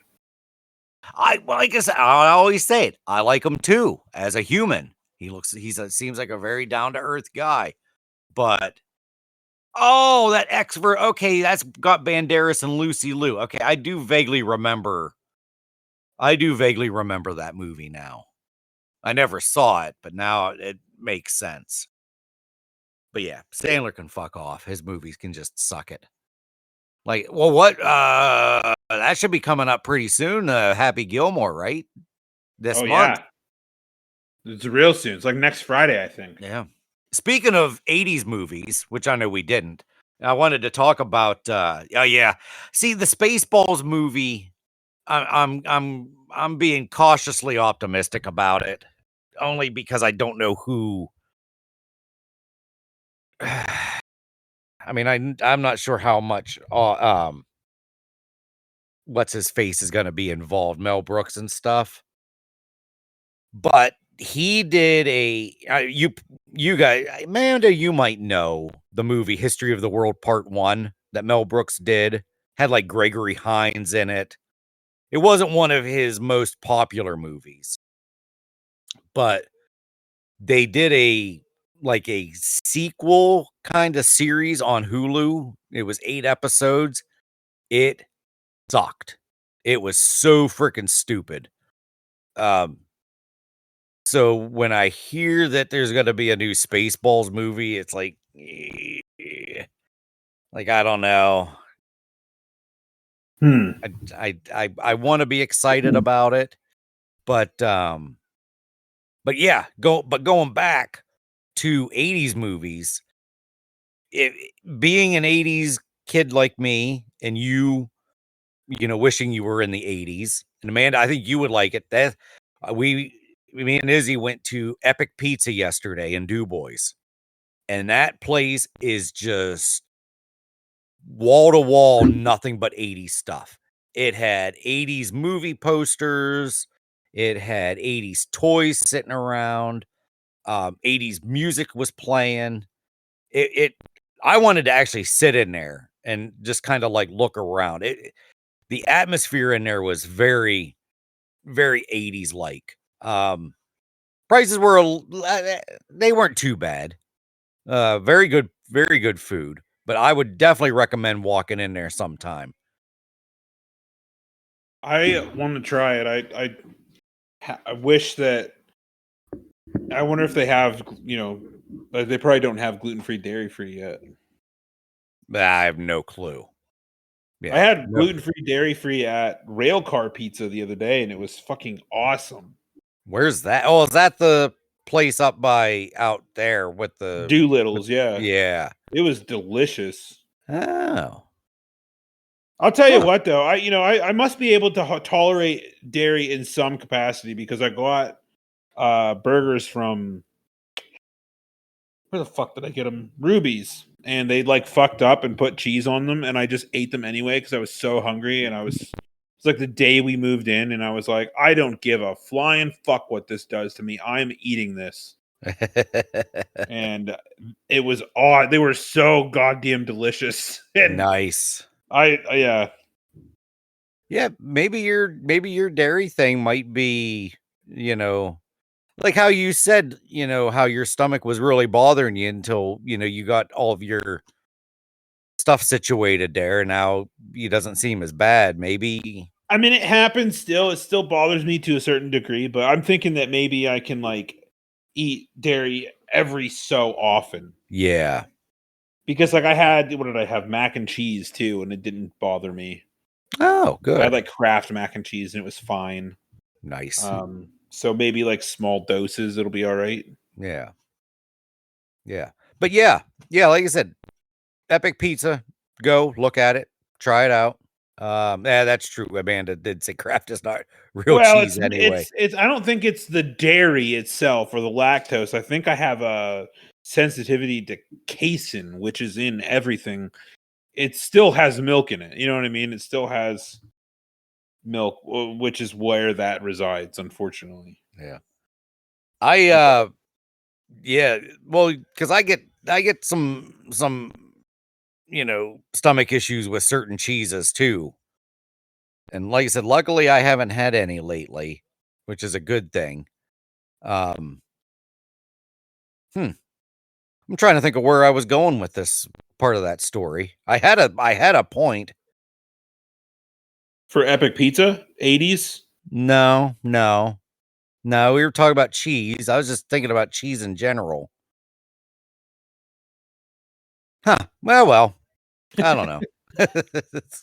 C: Like I said, I always say it. I like him too as a human. Seems like a very down to earth guy. But that extrovert. Okay, that's got Banderas and Lucy Liu. Okay, I do vaguely remember that movie now. I never saw it, but now it makes sense. But yeah, Sandler can fuck off. His movies can just suck it. Like, well, what? That should be coming up pretty soon. Happy Gilmore, right? This month.
B: Yeah. It's real soon. It's like next Friday, I think.
C: Yeah. Speaking of 80s movies, which I know we didn't, I wanted to talk about. See, the Spaceballs movie. I'm being cautiously optimistic about it, only because I don't know who. I mean, I'm not sure how much what's his face is going to be involved, Mel Brooks and stuff. But he did you guys, Amanda, you might know the movie History of the World Part 1 that Mel Brooks did. Had like Gregory Hines in it. It wasn't one of his most popular movies, but they did a sequel kind of series on Hulu. It was 8 episodes. It sucked. It was so freaking stupid. So when I hear that there's going to be a new Spaceballs movie, it's like I don't know. I want to be excited about it, but yeah, going back to 80s movies, being an 80s kid like me, and you know, wishing you were in the 80s, and Amanda, I think you would like it. That me and Izzy went to Epic Pizza yesterday in Du Bois, and that place is just wall to wall, nothing but 80s stuff. It had 80s movie posters. It had 80s toys sitting around. 80s music was playing. I wanted to actually sit in there and just kind of like look around. The atmosphere in there was very, very 80s like. Prices were they weren't too bad. Very good food. But I would definitely recommend walking in there sometime.
B: I want to try it. I wish that. I wonder if they have, they probably don't have gluten-free, dairy-free yet.
C: I have no clue.
B: Yeah, I had gluten-free, dairy-free at Railcar Pizza the other day, and it was fucking awesome.
C: Where's that? Oh, is that the place up by out there with the
B: Doolittle's? Yeah.
C: Yeah.
B: It was delicious.
C: Oh.
B: I'll tell you what, though. I must be able to tolerate dairy in some capacity because I got burgers from where the fuck did I get them? Ruby's, and they like fucked up and put cheese on them, and I just ate them anyway because I was so hungry, and it's like the day we moved in, and I was like, I don't give a flying fuck what this does to me. I'm eating this, and it was odd. They were so goddamn delicious. And
C: Nice.
B: yeah.
C: Yeah, maybe your dairy thing might be, like how you said, how your stomach was really bothering you until, you got all of your stuff situated there. Now it doesn't seem as bad. Maybe.
B: I mean, it happens still. It still bothers me to a certain degree, but I'm thinking that maybe I can like eat dairy every so often.
C: Yeah.
B: Because like what did I have? Mac and cheese too, and it didn't bother me.
C: Oh,
B: I
C: good.
B: had like Kraft mac and cheese and it was fine.
C: Nice.
B: So maybe like small doses, it'll be all right.
C: Yeah. Yeah. But yeah, like I said, Epic Pizza, go look at it, try it out. Yeah, that's true. Amanda did say Kraft is not real
B: Well,
C: cheese anyway.
B: it's I don't think it's the dairy itself or the lactose. I think I have a sensitivity to casein, which is in everything. It still has milk in it. You know what I mean? It still has milk, which is where that resides, unfortunately.
C: Yeah. Yeah, well, because I get some stomach issues with certain cheeses too. And like I said, luckily I haven't had any lately, which is a good thing. Um, I'm trying to think of where I was going with this part of that story. I had a point.
B: For Epic Pizza, 80s.
C: No, we were talking about cheese. I was just thinking about cheese in general. Huh. Well, I don't know.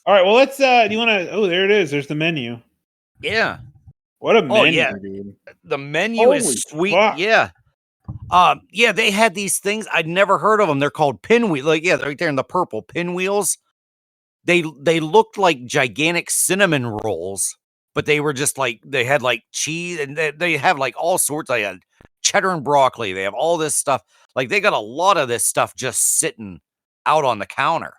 B: All right, well, let's do you want to there it is. There's the menu.
C: Yeah.
B: What a menu,
C: yeah.
B: dude.
C: The menu
B: Holy
C: is sweet.
B: fuck.
C: Yeah. Yeah, they had these things. I'd never heard of them. They're called pinwheel. Like, yeah, they're right there in the purple pinwheels. They looked like gigantic cinnamon rolls, but they were just like they had like cheese and they have like all sorts. They had cheddar and broccoli. They have all this stuff. Like they got a lot of this stuff just sitting out on the counter.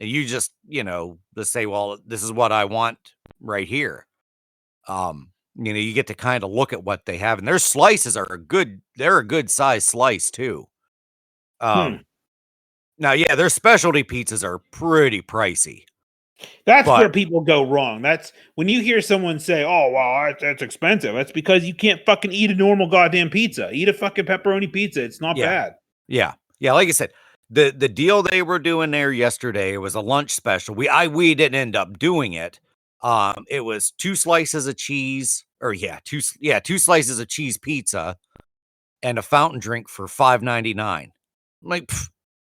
C: And you just, just say, well, this is what I want right here. You get to kind of look at what they have, and their slices are they're a good size slice too. Now, yeah, their specialty pizzas are pretty pricey.
B: That's where people go wrong. That's when you hear someone say, "Oh, wow, that's expensive." That's because you can't fucking eat a normal goddamn pizza. Eat a fucking pepperoni pizza. It's not bad.
C: Yeah. Like I said, the deal they were doing there yesterday was a lunch special. We didn't end up doing it. It was 2 slices of cheese, or two slices of cheese pizza, and a fountain drink for $5.99. I'm like,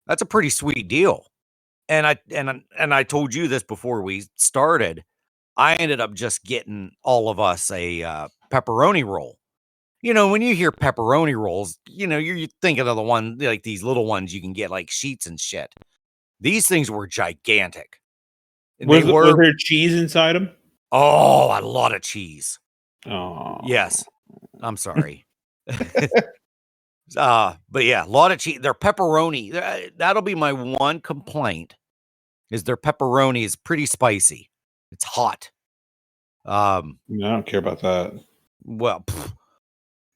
C: that's a pretty sweet deal. And I told you this before we started. I ended up just getting all of us a pepperoni roll. When you hear pepperoni rolls, you're thinking of the one like these little ones you can get like sheets and shit. These things were gigantic. And
B: was there cheese inside them?
C: Oh, a lot of cheese.
B: Oh,
C: yes. I'm sorry. But yeah, a lot of cheese. Their pepperoni. That'll be my one complaint. Is their pepperoni is pretty spicy. It's hot.
B: I don't care about that.
C: Well,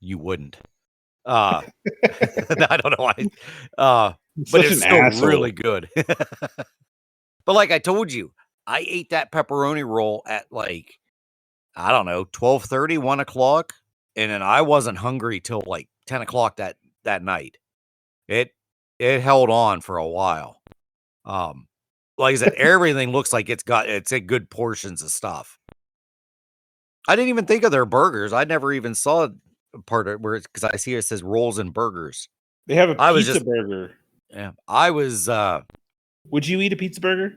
C: you wouldn't. I don't know why. But it's still really good. But like I told you, I ate that pepperoni roll at like, I don't know, 12:30, 1 o'clock. And then I wasn't hungry till like 10 o'clock that night. It held on for a while. Like I said, everything looks like it's a good portions of stuff. I didn't even think of their burgers. I never even saw a part of where because I see it says rolls and burgers.
B: They have a pizza burger.
C: Yeah, I was.
B: Would you eat a pizza burger?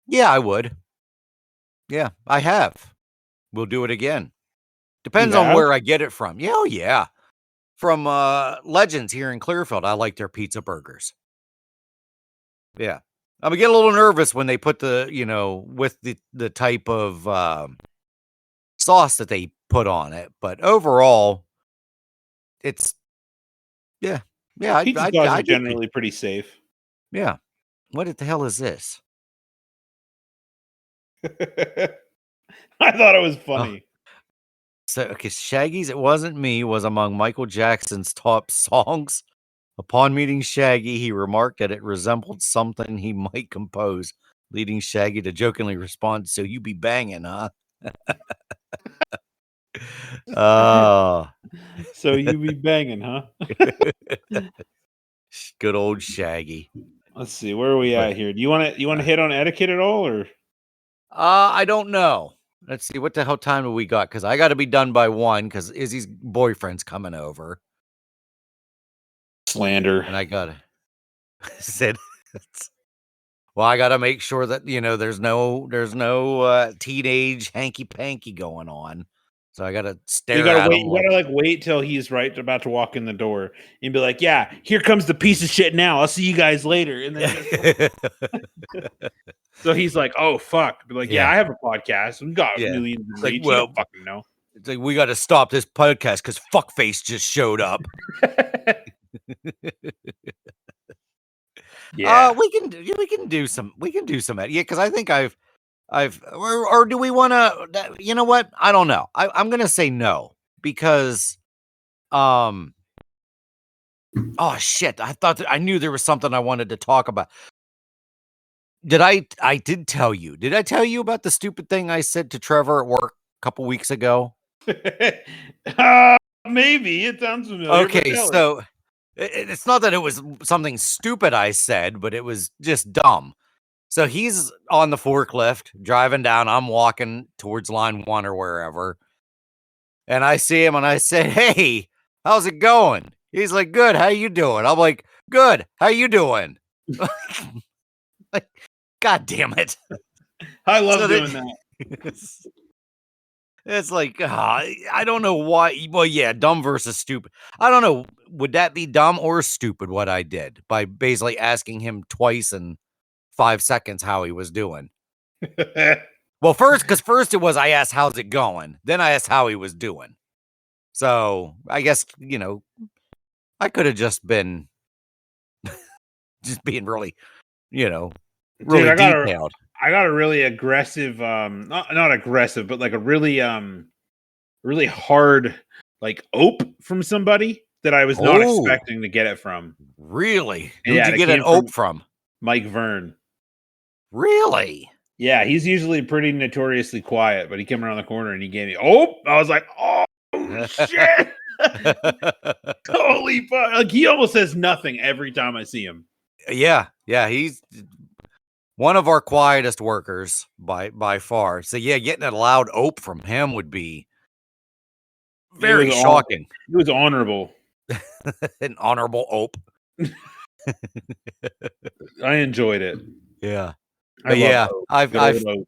C: Yeah, I would. Yeah, I have. We'll do it again. Depends on where I get it from. Yeah, yeah. From Legends here in Clearfield. I like their pizza burgers. Yeah. I'm gonna get a little nervous when they put the, with the type of sauce that they put on it. But overall, it's yeah,
B: Pizza
C: I
B: sauce
C: I
B: is
C: do
B: generally pretty safe.
C: yeah. What the hell is this?
B: I thought it was
C: Oh,
B: funny.
C: so okay, Shaggy's "It Wasn't Me" was among Michael Jackson's top songs. Upon meeting Shaggy, he remarked that it resembled something he might compose, leading Shaggy to jokingly respond, "So you be banging, huh?" Oh,
B: So you be banging, huh?
C: good old Shaggy.
B: Let's see, where are we
C: But
B: at here? Do you want to hit on etiquette at all, or
C: I don't know. Let's see, what the hell time do we got? Because I got to be done by 1 because Izzy's boyfriend's coming over,
B: slander?
C: and I gotta said. Well, I gotta make sure that, there's no teenage hanky panky going on. So I gotta
B: You
C: stare
B: gotta
C: at
B: wait.
C: him
B: You
C: like,
B: gotta wait till he's about to walk in the door and be like, "Yeah, here comes the piece of shit now. I'll see you guys later." And then so he's like, "Oh fuck!" Be like, "Yeah,
C: yeah,
B: I have a podcast. We got
C: yeah.
B: millions
C: It's
B: in
C: like,
B: reach. You don't
C: well,
B: fucking know."
C: it's like we got to stop this podcast because fuckface just showed up.
B: Yeah.
C: We can do some, yeah, because I think or do we want to? You know what? I don't know. I'm gonna say no because oh shit! I knew there was something I wanted to talk about. I did tell you. Did I tell you about the stupid thing I said to Trevor at work a couple weeks ago?
B: Maybe it sounds familiar, but
C: Okay,
B: tell it.
C: so it's not that it was something stupid I said, but it was just dumb. So he's on the forklift driving down. I'm walking towards line 1 or wherever. And I see him and I say, "Hey, how's it going?" He's like, "Good. How you doing?" I'm like, "Good. How you doing?" Like, God damn it.
B: I love
C: So
B: doing
C: that
B: that.
C: it's like, I don't know why. Well, yeah, dumb versus stupid. I don't know. Would that be dumb or stupid what I did by basically asking him twice in 5 seconds how he was doing? Well, first it was I asked how's it going. Then I asked how he was doing. So I guess, I could have just been just being really,
B: Dude,
C: really detailed.
B: I got a really aggressive, not aggressive, but like a really really hard like ope from somebody that I was not
C: Oh,
B: expecting to get it from.
C: really?
B: And
C: Who'd
B: yeah,
C: you
B: it
C: get an
B: came
C: ope
B: from
C: from?
B: Mike Verne.
C: Really?
B: Yeah, he's usually pretty notoriously quiet, but he came around the corner and he gave me oh, I was like, "Oh shit." Holy fuck. Like he almost says nothing every time I see him.
C: Yeah, he's one of our quietest workers by far. So yeah, getting a loud ope from him would be
B: It was
C: very shocking.
B: it was honorable.
C: An honorable ope.
B: I enjoyed it.
C: Yeah.
B: I
C: But
B: love
C: yeah,
B: ope.
C: I've
B: Good old ope.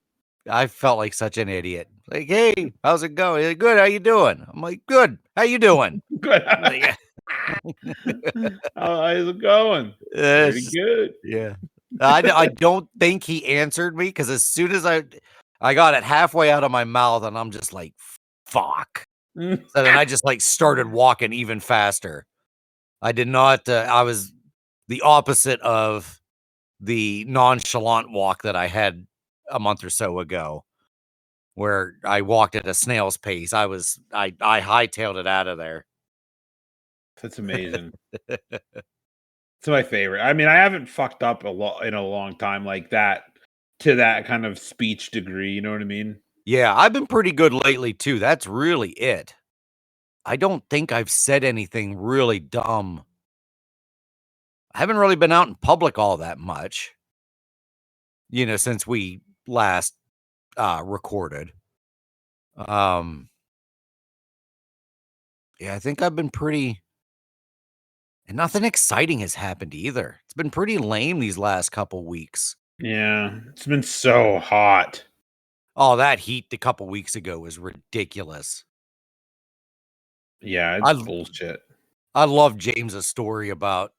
C: I felt like such an idiot. Like, "Hey, how's it going?" He's like, "Good, how you doing?" I'm like, "Good, how you doing?"
B: Good.
C: Like,
B: How's it going? Pretty
C: it's
B: good.
C: yeah. I don't think he answered me because as soon as I got it halfway out of my mouth and I'm just like, "Fuck." So then I just like started walking even faster. I did not. I was the opposite of the nonchalant walk that I had a month or so ago, where I walked at a snail's pace. I hightailed it out of there.
B: That's amazing. It's my favorite. I mean, I haven't fucked up a lot in a long time like that to that kind of speech degree. You know what I mean?
C: Yeah, I've been pretty good lately too. That's really it. I don't think I've said anything really dumb. I haven't really been out in public all that much, since we last recorded. Um, yeah, I think I've been pretty, and nothing exciting has happened either. It's been pretty lame these last couple weeks.
B: Yeah, it's been so hot.
C: Oh, that heat a couple weeks ago was ridiculous.
B: Yeah, it's
C: I
B: bullshit.
C: I love James's story about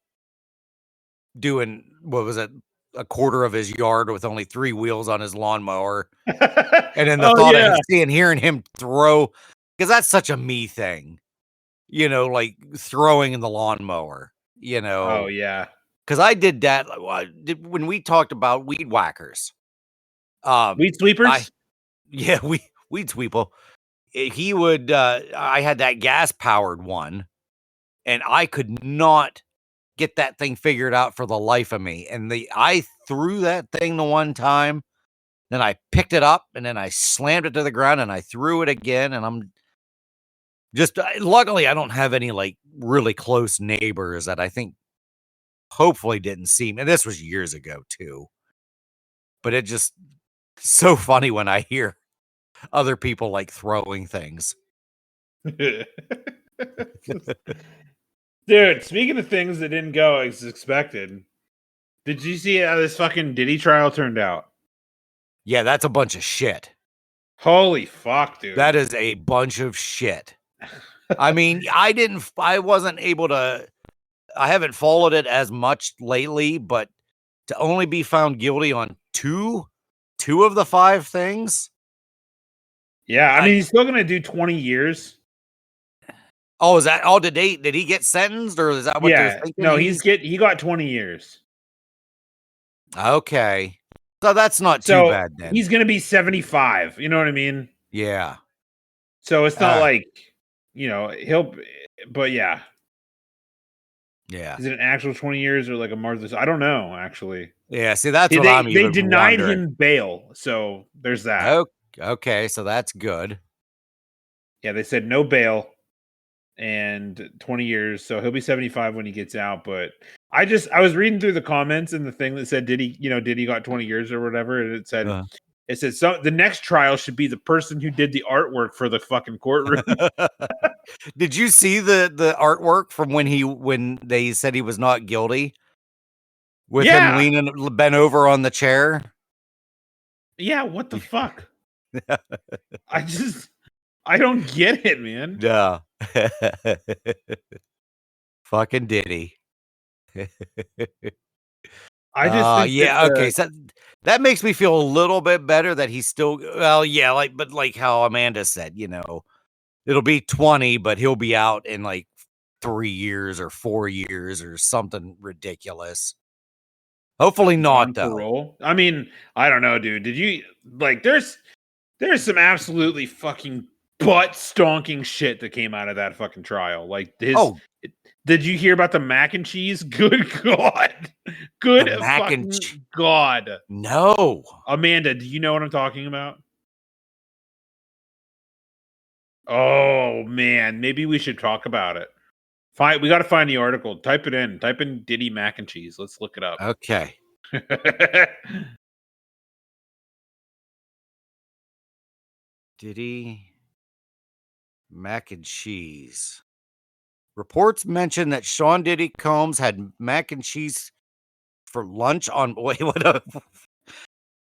C: doing what was it? a quarter of his yard with only 3 wheels on his lawnmower. And then the
B: Oh,
C: thought
B: yeah.
C: of hearing him throw, because that's such a me thing, like throwing in the lawnmower,
B: Oh, yeah.
C: because I did that when we talked about weed whackers.
B: Weed sweepers?
C: Weed sweeper. He would, I had that gas powered one, and I could not get that thing figured out for the life of me. And I threw that thing the one time, then I picked it up, and then I slammed it to the ground, and I threw it again. And I'm just, luckily, I don't have any like really close neighbors that I think hopefully didn't see me. And this was years ago too. But it just so funny when I hear other people like throwing things.
B: Dude, speaking of things that didn't go as expected, did you see how this fucking Diddy trial turned out?
C: Yeah, that's a bunch of shit.
B: Holy fuck, dude.
C: That is a bunch of shit. I mean, I wasn't able to, I haven't followed it as much lately, but to only be found guilty on two of the 5 things.
B: Yeah, I mean, he's still going to do 20 years.
C: Oh, is that, did he get sentenced, or is that what they're thinking?
B: No, he got 20 years.
C: Okay. So that's not too bad then.
B: He's going to be 75. You know what I mean?
C: Yeah.
B: So it's not like, but yeah.
C: Yeah.
B: Is it an actual 20 years or like a Martha's? I don't know, actually.
C: Yeah, see, that's what I'm even
B: They denied
C: wondering.
B: him bail, so there's that.
C: Oh, okay, so that's good.
B: Yeah, they said no bail and 20 years, so he'll be 75 when he gets out. But I was reading through the comments and the thing that said Diddy got 20 years or whatever, and it said so the next trial should be the person who did the artwork for the fucking courtroom.
C: Did you see the artwork from when they said he was not guilty? With him leaning bent over on the chair?
B: Yeah, what the fuck? I don't get it, man.
C: Yeah. Fucking Diddy.
B: I just think
C: okay. So that makes me feel a little bit better that he's still, but like how Amanda said, it'll be 20, but he'll be out in like 3 years or 4 years or something ridiculous. Hopefully not, though.
B: Parole. I mean, I don't know, dude. Did you like? There's some absolutely fucking butt stonking shit that came out of that fucking trial. Like did you hear about the mac and cheese? Good God, good fucking God.
C: No,
B: Amanda, do you know what I'm talking about? Oh man, maybe we should talk about it. We got to find the article. Type it in. Type in Diddy mac and cheese. Let's look it up.
C: Okay. Diddy mac and cheese. Reports mention that Sean Diddy Combs had mac and cheese for lunch on. Wait, what?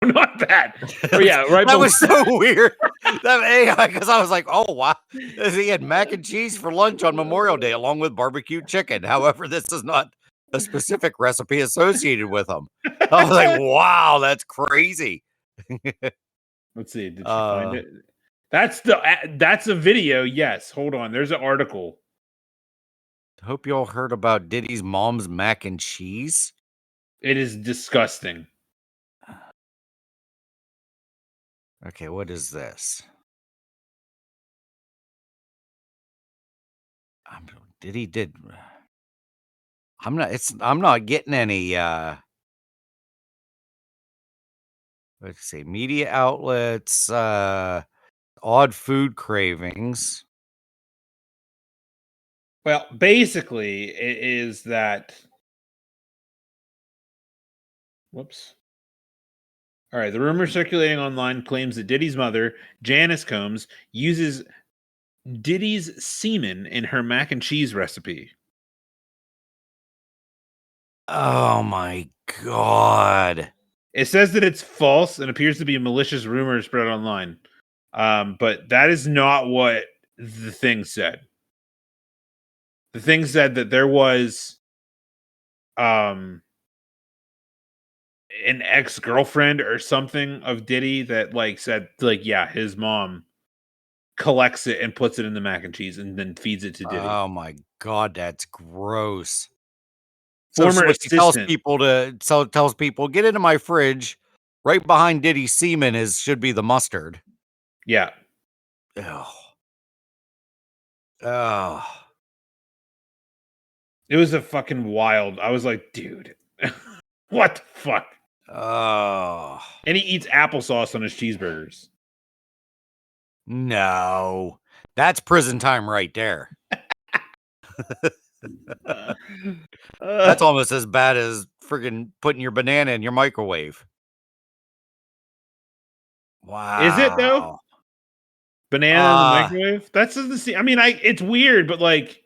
B: Not that. Oh, yeah, right.
C: That was so weird. Because I was like, oh wow, he had mac and cheese for lunch on Memorial Day along with barbecue chicken. However, this is not a specific recipe associated with them. I was like, wow, that's crazy.
B: Let's see. Did you find it? That's a video. Yes. Hold on. There's an article.
C: Hope y'all heard about Diddy's mom's mac and cheese.
B: It is disgusting.
C: Okay, what is this? I'm not getting any let's see, media outlets, odd food cravings.
B: Well, basically, it is that. Whoops. All right. The rumor circulating online claims that Diddy's mother, Janice Combs, uses Diddy's semen in her mac and cheese recipe.
C: Oh my God.
B: It says that it's false and appears to be a malicious rumor spread online. But that is not what the thing said. The thing said that there was an ex-girlfriend or something of Diddy that like said like, yeah, his mom collects it and puts it in the mac and cheese and then feeds it to Diddy.
C: Oh my God, that's gross.
B: Former
C: What she tells
B: assistant.
C: people tells people, get into my fridge. Right behind Diddy's semen should be the mustard.
B: Yeah.
C: Oh. Oh.
B: It was a fucking wild. I was like, dude, what the fuck?
C: Oh.
B: And he eats applesauce on his cheeseburgers.
C: No. That's prison time right there. That's almost as bad as friggin' putting your banana in your microwave. Wow.
B: Is it though? Banana in the microwave? That doesn't seem. I mean, it's weird, but like,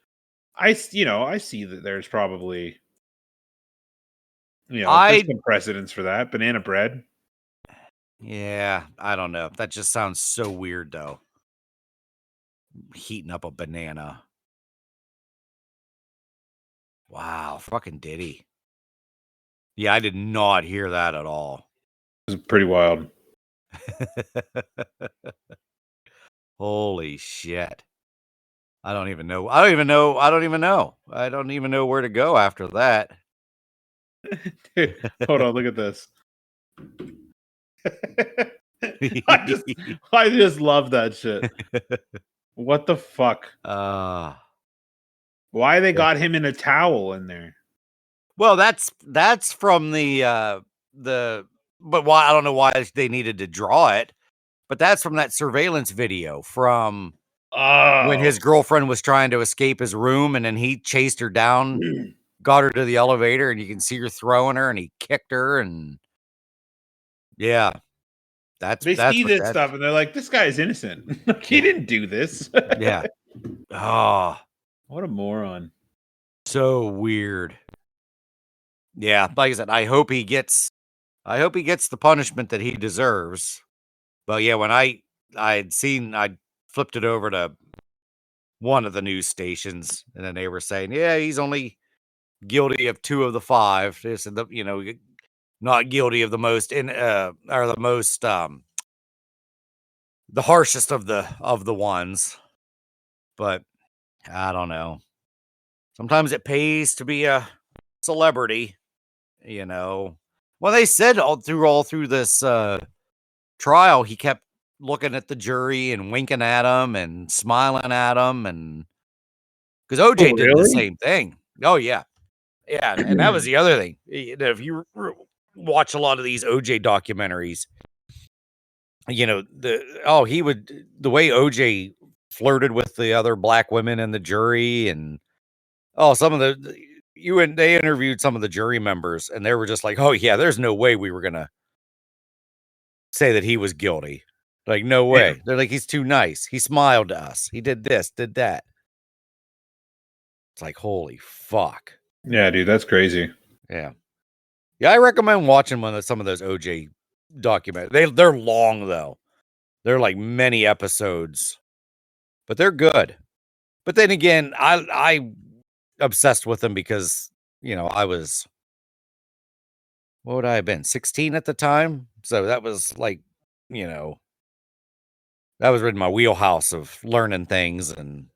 B: I see that there's probably there's some precedents for that. Banana bread.
C: Yeah, I don't know. That just sounds so weird though. Heating up a banana. Wow, fucking Diddy. Yeah, I did not hear that at all.
B: It was pretty wild.
C: Holy shit. I don't even know where to go after that.
B: Dude, hold on, look at this. I just love that shit. What the fuck? Why they got him in a towel in there?
C: Well, that's from but why I don't know why they needed to draw it, but that's from that surveillance video from when his girlfriend was trying to escape his room and then he chased her down, got her to the elevator, and you can see her throwing her and he kicked her and yeah.
B: They see this stuff and they're like, this guy is innocent. He didn't do this.
C: Yeah. Oh,
B: what a moron.
C: So weird. Yeah, like I said, I hope he gets the punishment that he deserves. But yeah, when I flipped it over to one of the news stations and then they were saying, yeah, he's only guilty of 2 of the 5. They said not guilty of the most the harshest of the ones. But I don't know. Sometimes it pays to be a celebrity, Well, they said all through this trial, he kept looking at the jury and winking at them and smiling at them, and because OJ did the same thing. Oh yeah, yeah, and that was the other thing. If you watch a lot of these OJ documentaries, the way OJ flirted with the other black women in the jury, and some of they interviewed some of the jury members, and they were just like, oh yeah, there's no way we were gonna say that he was guilty. Like, no way. Yeah. They're like, he's too nice. He smiled to us. He did this, did that. It's like, holy fuck.
B: Yeah, dude, that's crazy.
C: Yeah. Yeah, I recommend watching some of those OJ documentaries. They're long though. They're like many episodes, but they're good. But then again, I obsessed with them because, I was, what would I have been, 16 at the time? So that was like, that was in my wheelhouse of learning things. And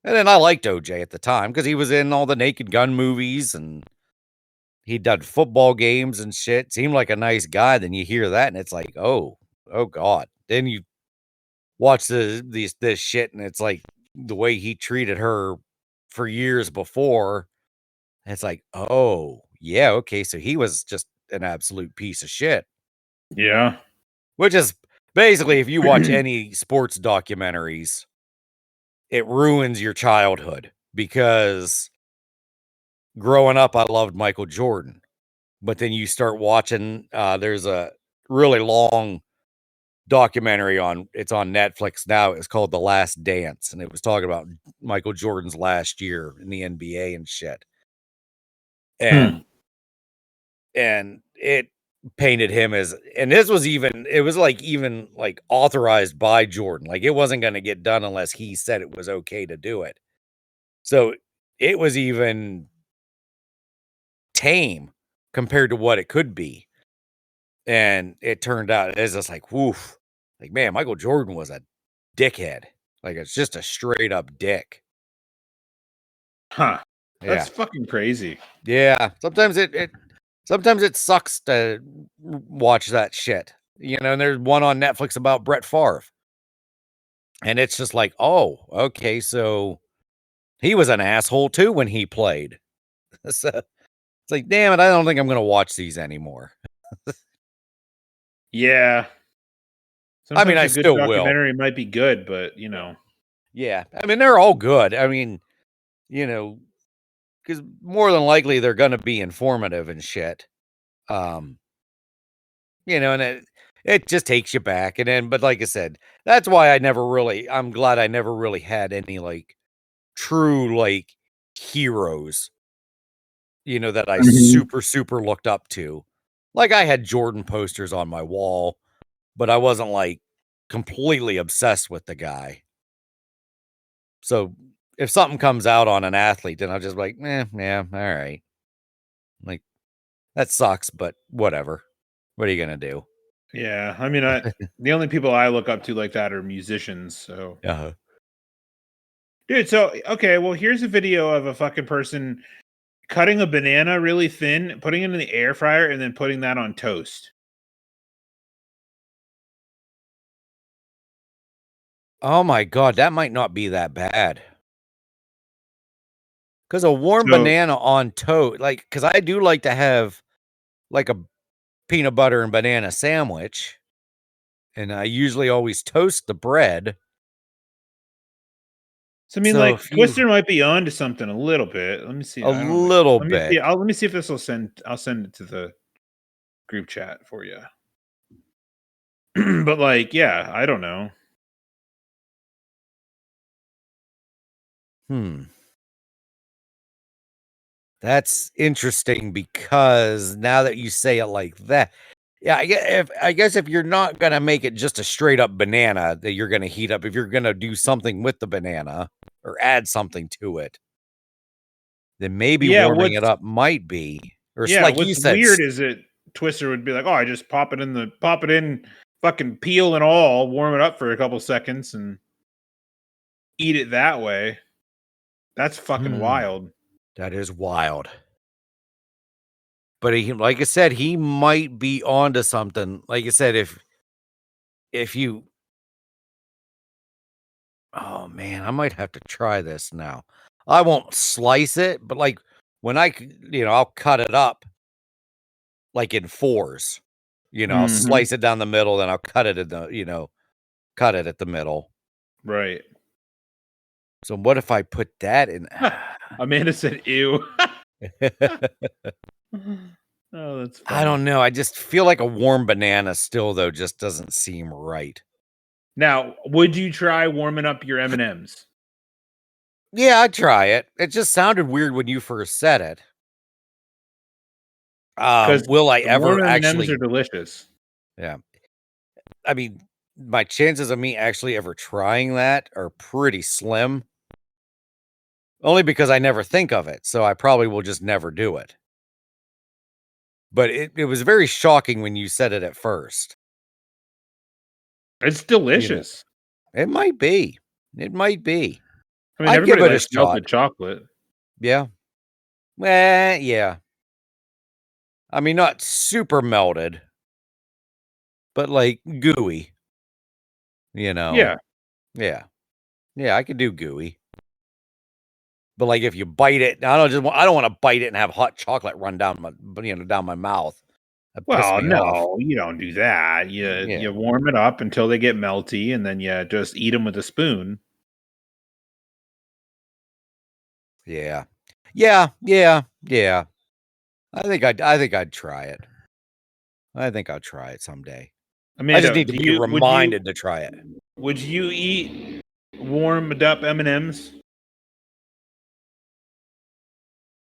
C: then I liked OJ at the time because he was in all the Naked Gun movies and he'd done football games and shit. Seemed like a nice guy. Then you hear that and it's like, oh God. Then you watch this shit and it's like the way he treated her for years before. It's like, oh yeah, okay. So he was just an absolute piece of shit.
B: Yeah.
C: Which is basically, if you watch any sports documentaries, it ruins your childhood because growing up, I loved Michael Jordan. But then you start watching, there's a really long documentary it's on Netflix now. It's called The Last Dance. And it was talking about Michael Jordan's last year in the NBA and shit. And it painted him and this was even authorized by Jordan. Like, it wasn't going to get done unless he said it was okay to do it. So it was even tame compared to what it could be. And it turned out it's just like, woof. Like, man, Michael Jordan was a dickhead. Like, it's just a straight up dick.
B: Huh.
C: Yeah.
B: That's fucking crazy.
C: Yeah. Sometimes it sucks to watch that shit. You know, and there's one on Netflix about Brett Favre. And it's just like, oh, okay, so he was an asshole too when he played. So it's like, damn it, I don't think I'm gonna watch these anymore.
B: Yeah.
C: I mean,
B: Sometimes
C: I
B: a good
C: still will.
B: documentary might be good, but you know.
C: Yeah. I mean, they're all good. I mean, you know, because more than likely they're gonna be informative and shit. You know, and it just takes you back. And then, but like I said, that's why I'm glad I never really had any like true like heroes, you know, that I super, super looked up to. Like I had Jordan posters on my wall, but I wasn't like completely obsessed with the guy. So if something comes out on an athlete, then I'll just be like, yeah, all right. Like that sucks, but whatever. What are you gonna do?
B: Yeah. I mean, the only people I look up to like that are musicians. So,
C: Uh-huh.
B: dude. So, okay. Well, here's a video of a fucking person cutting a banana really thin, putting it in the air fryer, and then putting that on toast.
C: Oh my god, that might not be that bad. Because a warm
B: So,
C: banana on toast, like, because I do like to have like a peanut butter and banana sandwich, and I usually always toast the bread.
B: I mean,
C: So
B: like
C: if you
B: Twister might be on to something a little bit. Let me see.
C: a
B: I don't.
C: little
B: Let me
C: bit,
B: see. Let me see if this will send. I'll send it to the group chat for you. But like, yeah, I don't know.
C: that's interesting because now that you say it like that, yeah, I guess if you're not gonna make it just a straight up banana that you're gonna heat up, if you're gonna do something with the banana or add something to it, then maybe
B: Yeah,
C: warming it up might be, or like you
B: what's
C: said,
B: weird is that Twister would be like, "Oh, I just pop it in, fucking peel and all, warm it up for a couple seconds, and eat it that way." That's fucking wild.
C: that is wild. But he, like I said, he might be onto something. Like I said, if you, oh man, I might have to try this now. I won't slice it, but like when I'll cut it up like in fours. I'll
B: Mhm.
C: slice it down the middle, then I'll cut it cut it at the middle.
B: Right.
C: So what if I put that in?
B: Amanda said, "Ew." Oh, that's
C: I
B: funny.
C: don't know. I just feel like a warm banana still, though, just doesn't seem right.
B: Now, would you try warming up your M&Ms?
C: Yeah, I'd try it. It just sounded weird when you first said it.
B: Because
C: Will I
B: warm
C: ever
B: M&Ms are
C: actually?
B: delicious.
C: Yeah. I mean, my chances of me actually ever trying that are pretty slim. Only because I never think of it, so I probably will just never do it. But it was very shocking when you said it at first.
B: It's
C: You know,
B: delicious.
C: it might be. It might be.
B: I mean,
C: I'd give
B: everybody
C: it a
B: likes
C: shot.
B: melted chocolate.
C: Yeah. Yeah. I mean, not super melted, but like gooey, you know.
B: Yeah.
C: Yeah. Yeah, I could do gooey. But like if you bite it, I don't want to bite it and have hot chocolate run down down my mouth. That pissed
B: Well,
C: me off.
B: no, you don't do that.
C: Yeah.
B: You warm it up until they get melty, and then you just eat them with a spoon.
C: Yeah. Yeah. I think I'd try it. I think I'll try it someday. I just
B: Amanda,
C: need to be reminded to try it.
B: would you eat warmed up M&Ms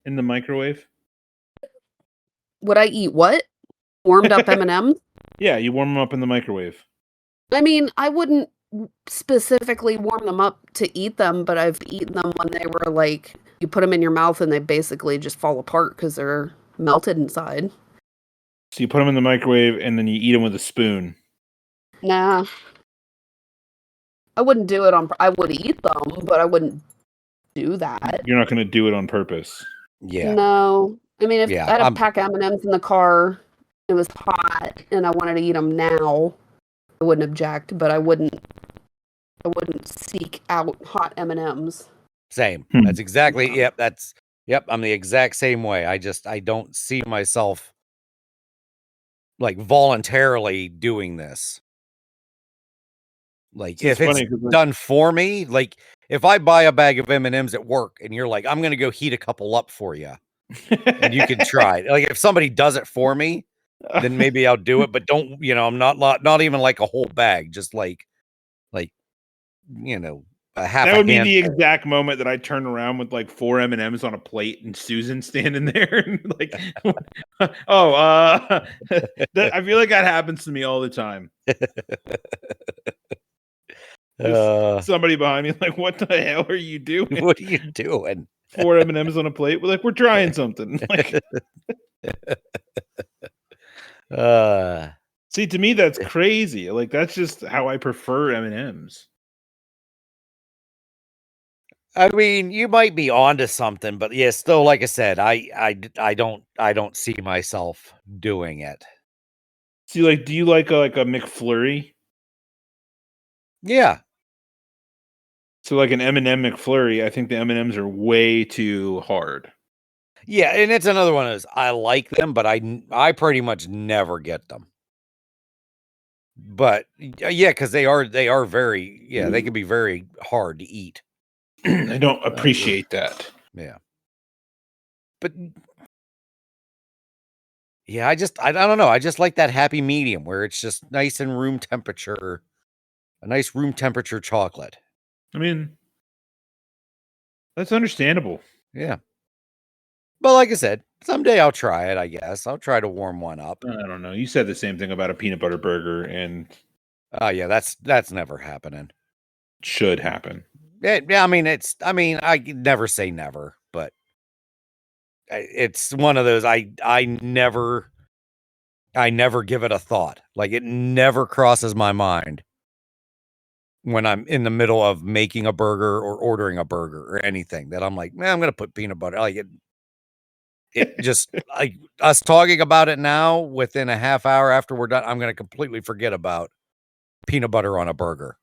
B: in the microwave?
E: Would I eat what? Warmed up M&Ms?
B: Yeah, you warm them up in the microwave.
E: I mean, I wouldn't specifically warm them up to eat them, but I've eaten them when they were like, you put them in your mouth and they basically just fall apart because they're melted inside.
B: So you put them in the microwave and then you eat them with a spoon.
E: Nah. I wouldn't do it I would eat them, but I wouldn't do that.
B: You're not going to do it on purpose.
C: Yeah.
E: No. I mean, if
C: Yeah,
E: I had a pack of M&Ms in the car, it was hot, and I wanted to eat them now, I wouldn't object, but I wouldn't seek out hot M&Ms.
C: Same. That's exactly. Yep. I'm the exact same way. I don't see myself like voluntarily doing this. Like if it's done for me, like if I buy a bag of M&Ms at work and you're like, I'm going to go heat a couple up for you and you can try it. Like if somebody does it for me, then maybe I'll do it. But don't, I'm not even like a whole bag, just like, a half.
B: That would be the exact moment that I turn around with like 4 M&Ms on a plate and Susan standing there and like, I feel like that happens to me all the time. Somebody behind me like, what the hell are you doing?
C: What are you doing?
B: 4 M&Ms on a plate. We're like, we're trying something. Like, see, to me, that's crazy. Like, that's just how I prefer M&Ms.
C: I mean, you might be onto something, but yeah, still, like I said, I don't see myself doing it.
B: See, like, do you like a McFlurry?
C: Yeah.
B: So, like an M&M McFlurry, I think the M&Ms are way too hard.
C: Yeah, and it's another one of those. I like them, but I pretty much never get them. But yeah, because they are very they can be very hard to eat.
B: I don't appreciate that.
C: Yeah. But yeah, I don't know. I just like that happy medium where it's just nice and room temperature, a nice room temperature chocolate.
B: I mean, that's understandable.
C: Yeah. But like I said, someday I'll try it, I guess. I'll try to warm one up.
B: I don't know. You said the same thing about a peanut butter burger, and
C: yeah, that's never happening.
B: Should happen.
C: Yeah, I mean, I never say never, but it's one of those I never give it a thought. Like it never crosses my mind when I'm in the middle of making a burger or ordering a burger or anything that I'm like, man, I'm gonna put peanut butter. Like it just like us talking about it now. Within a half hour after we're done, I'm gonna completely forget about peanut butter on a burger.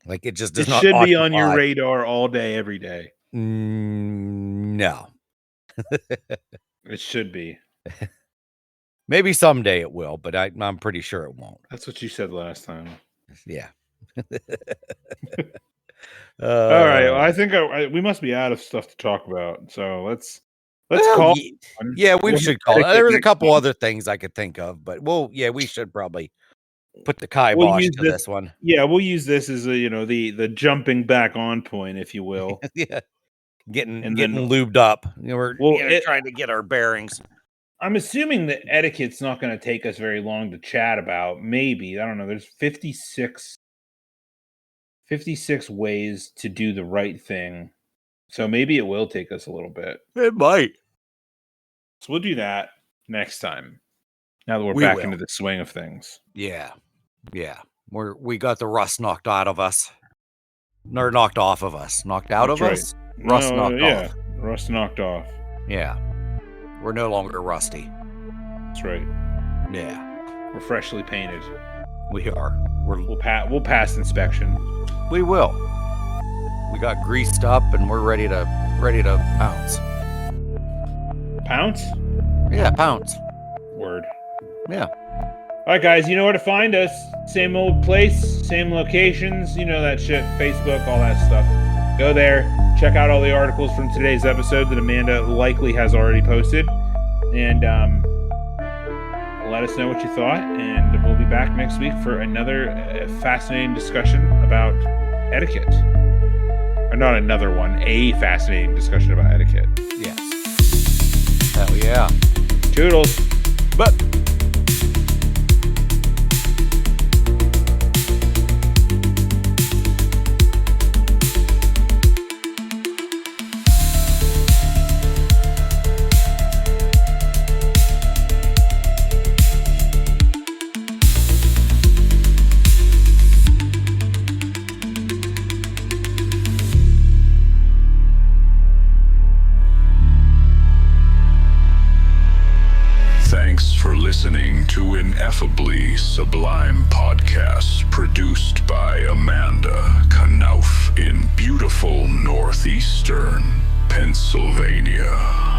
C: Like it just does not.
B: It should be on your radar all day, every day.
C: No.
B: It should be.
C: Maybe someday it will, but I'm pretty sure it won't.
B: That's what you said last time.
C: Yeah.
B: All right. Well, I think we must be out of stuff to talk about. So let's call.
C: Yeah, we should call it. There was a couple other things I could think of, but we should probably put the kibosh to this one.
B: Yeah, we'll use this as the jumping back on point, if you will.
C: Yeah, getting lubed up. We're trying to get our bearings.
B: I'm assuming that etiquette's not going to take us very long to chat about. Maybe, I don't know. There's 56 ways to do the right thing, so maybe it will take us a little bit.
C: It might.
B: So we'll do that next time. Now that we're back into the swing of things.
C: Yeah. We got the rust knocked out of us. Or knocked off of us. Knocked out of us? Rust knocked off.
B: Rust knocked off.
C: Yeah. We're no longer rusty.
B: That's right.
C: Yeah.
B: We're freshly painted.
C: We are.
B: We'll pass inspection.
C: We will. We got greased up and we're ready to pounce.
B: Pounce?
C: Yeah, pounce.
B: Word.
C: Yeah.
B: All right, guys, you know where to find us. Same old place, same locations. You know that shit. Facebook, all that stuff. Go there. Check out all the articles from today's episode that Amanda likely has already posted. And let us know what you thought. And we'll be back next week for another fascinating discussion about etiquette. Or not another one. A fascinating discussion about etiquette.
C: Yes. Hell yeah.
B: Toodles.
C: But...
D: Sublime podcast produced by Amanda Knauf in beautiful northeastern Pennsylvania.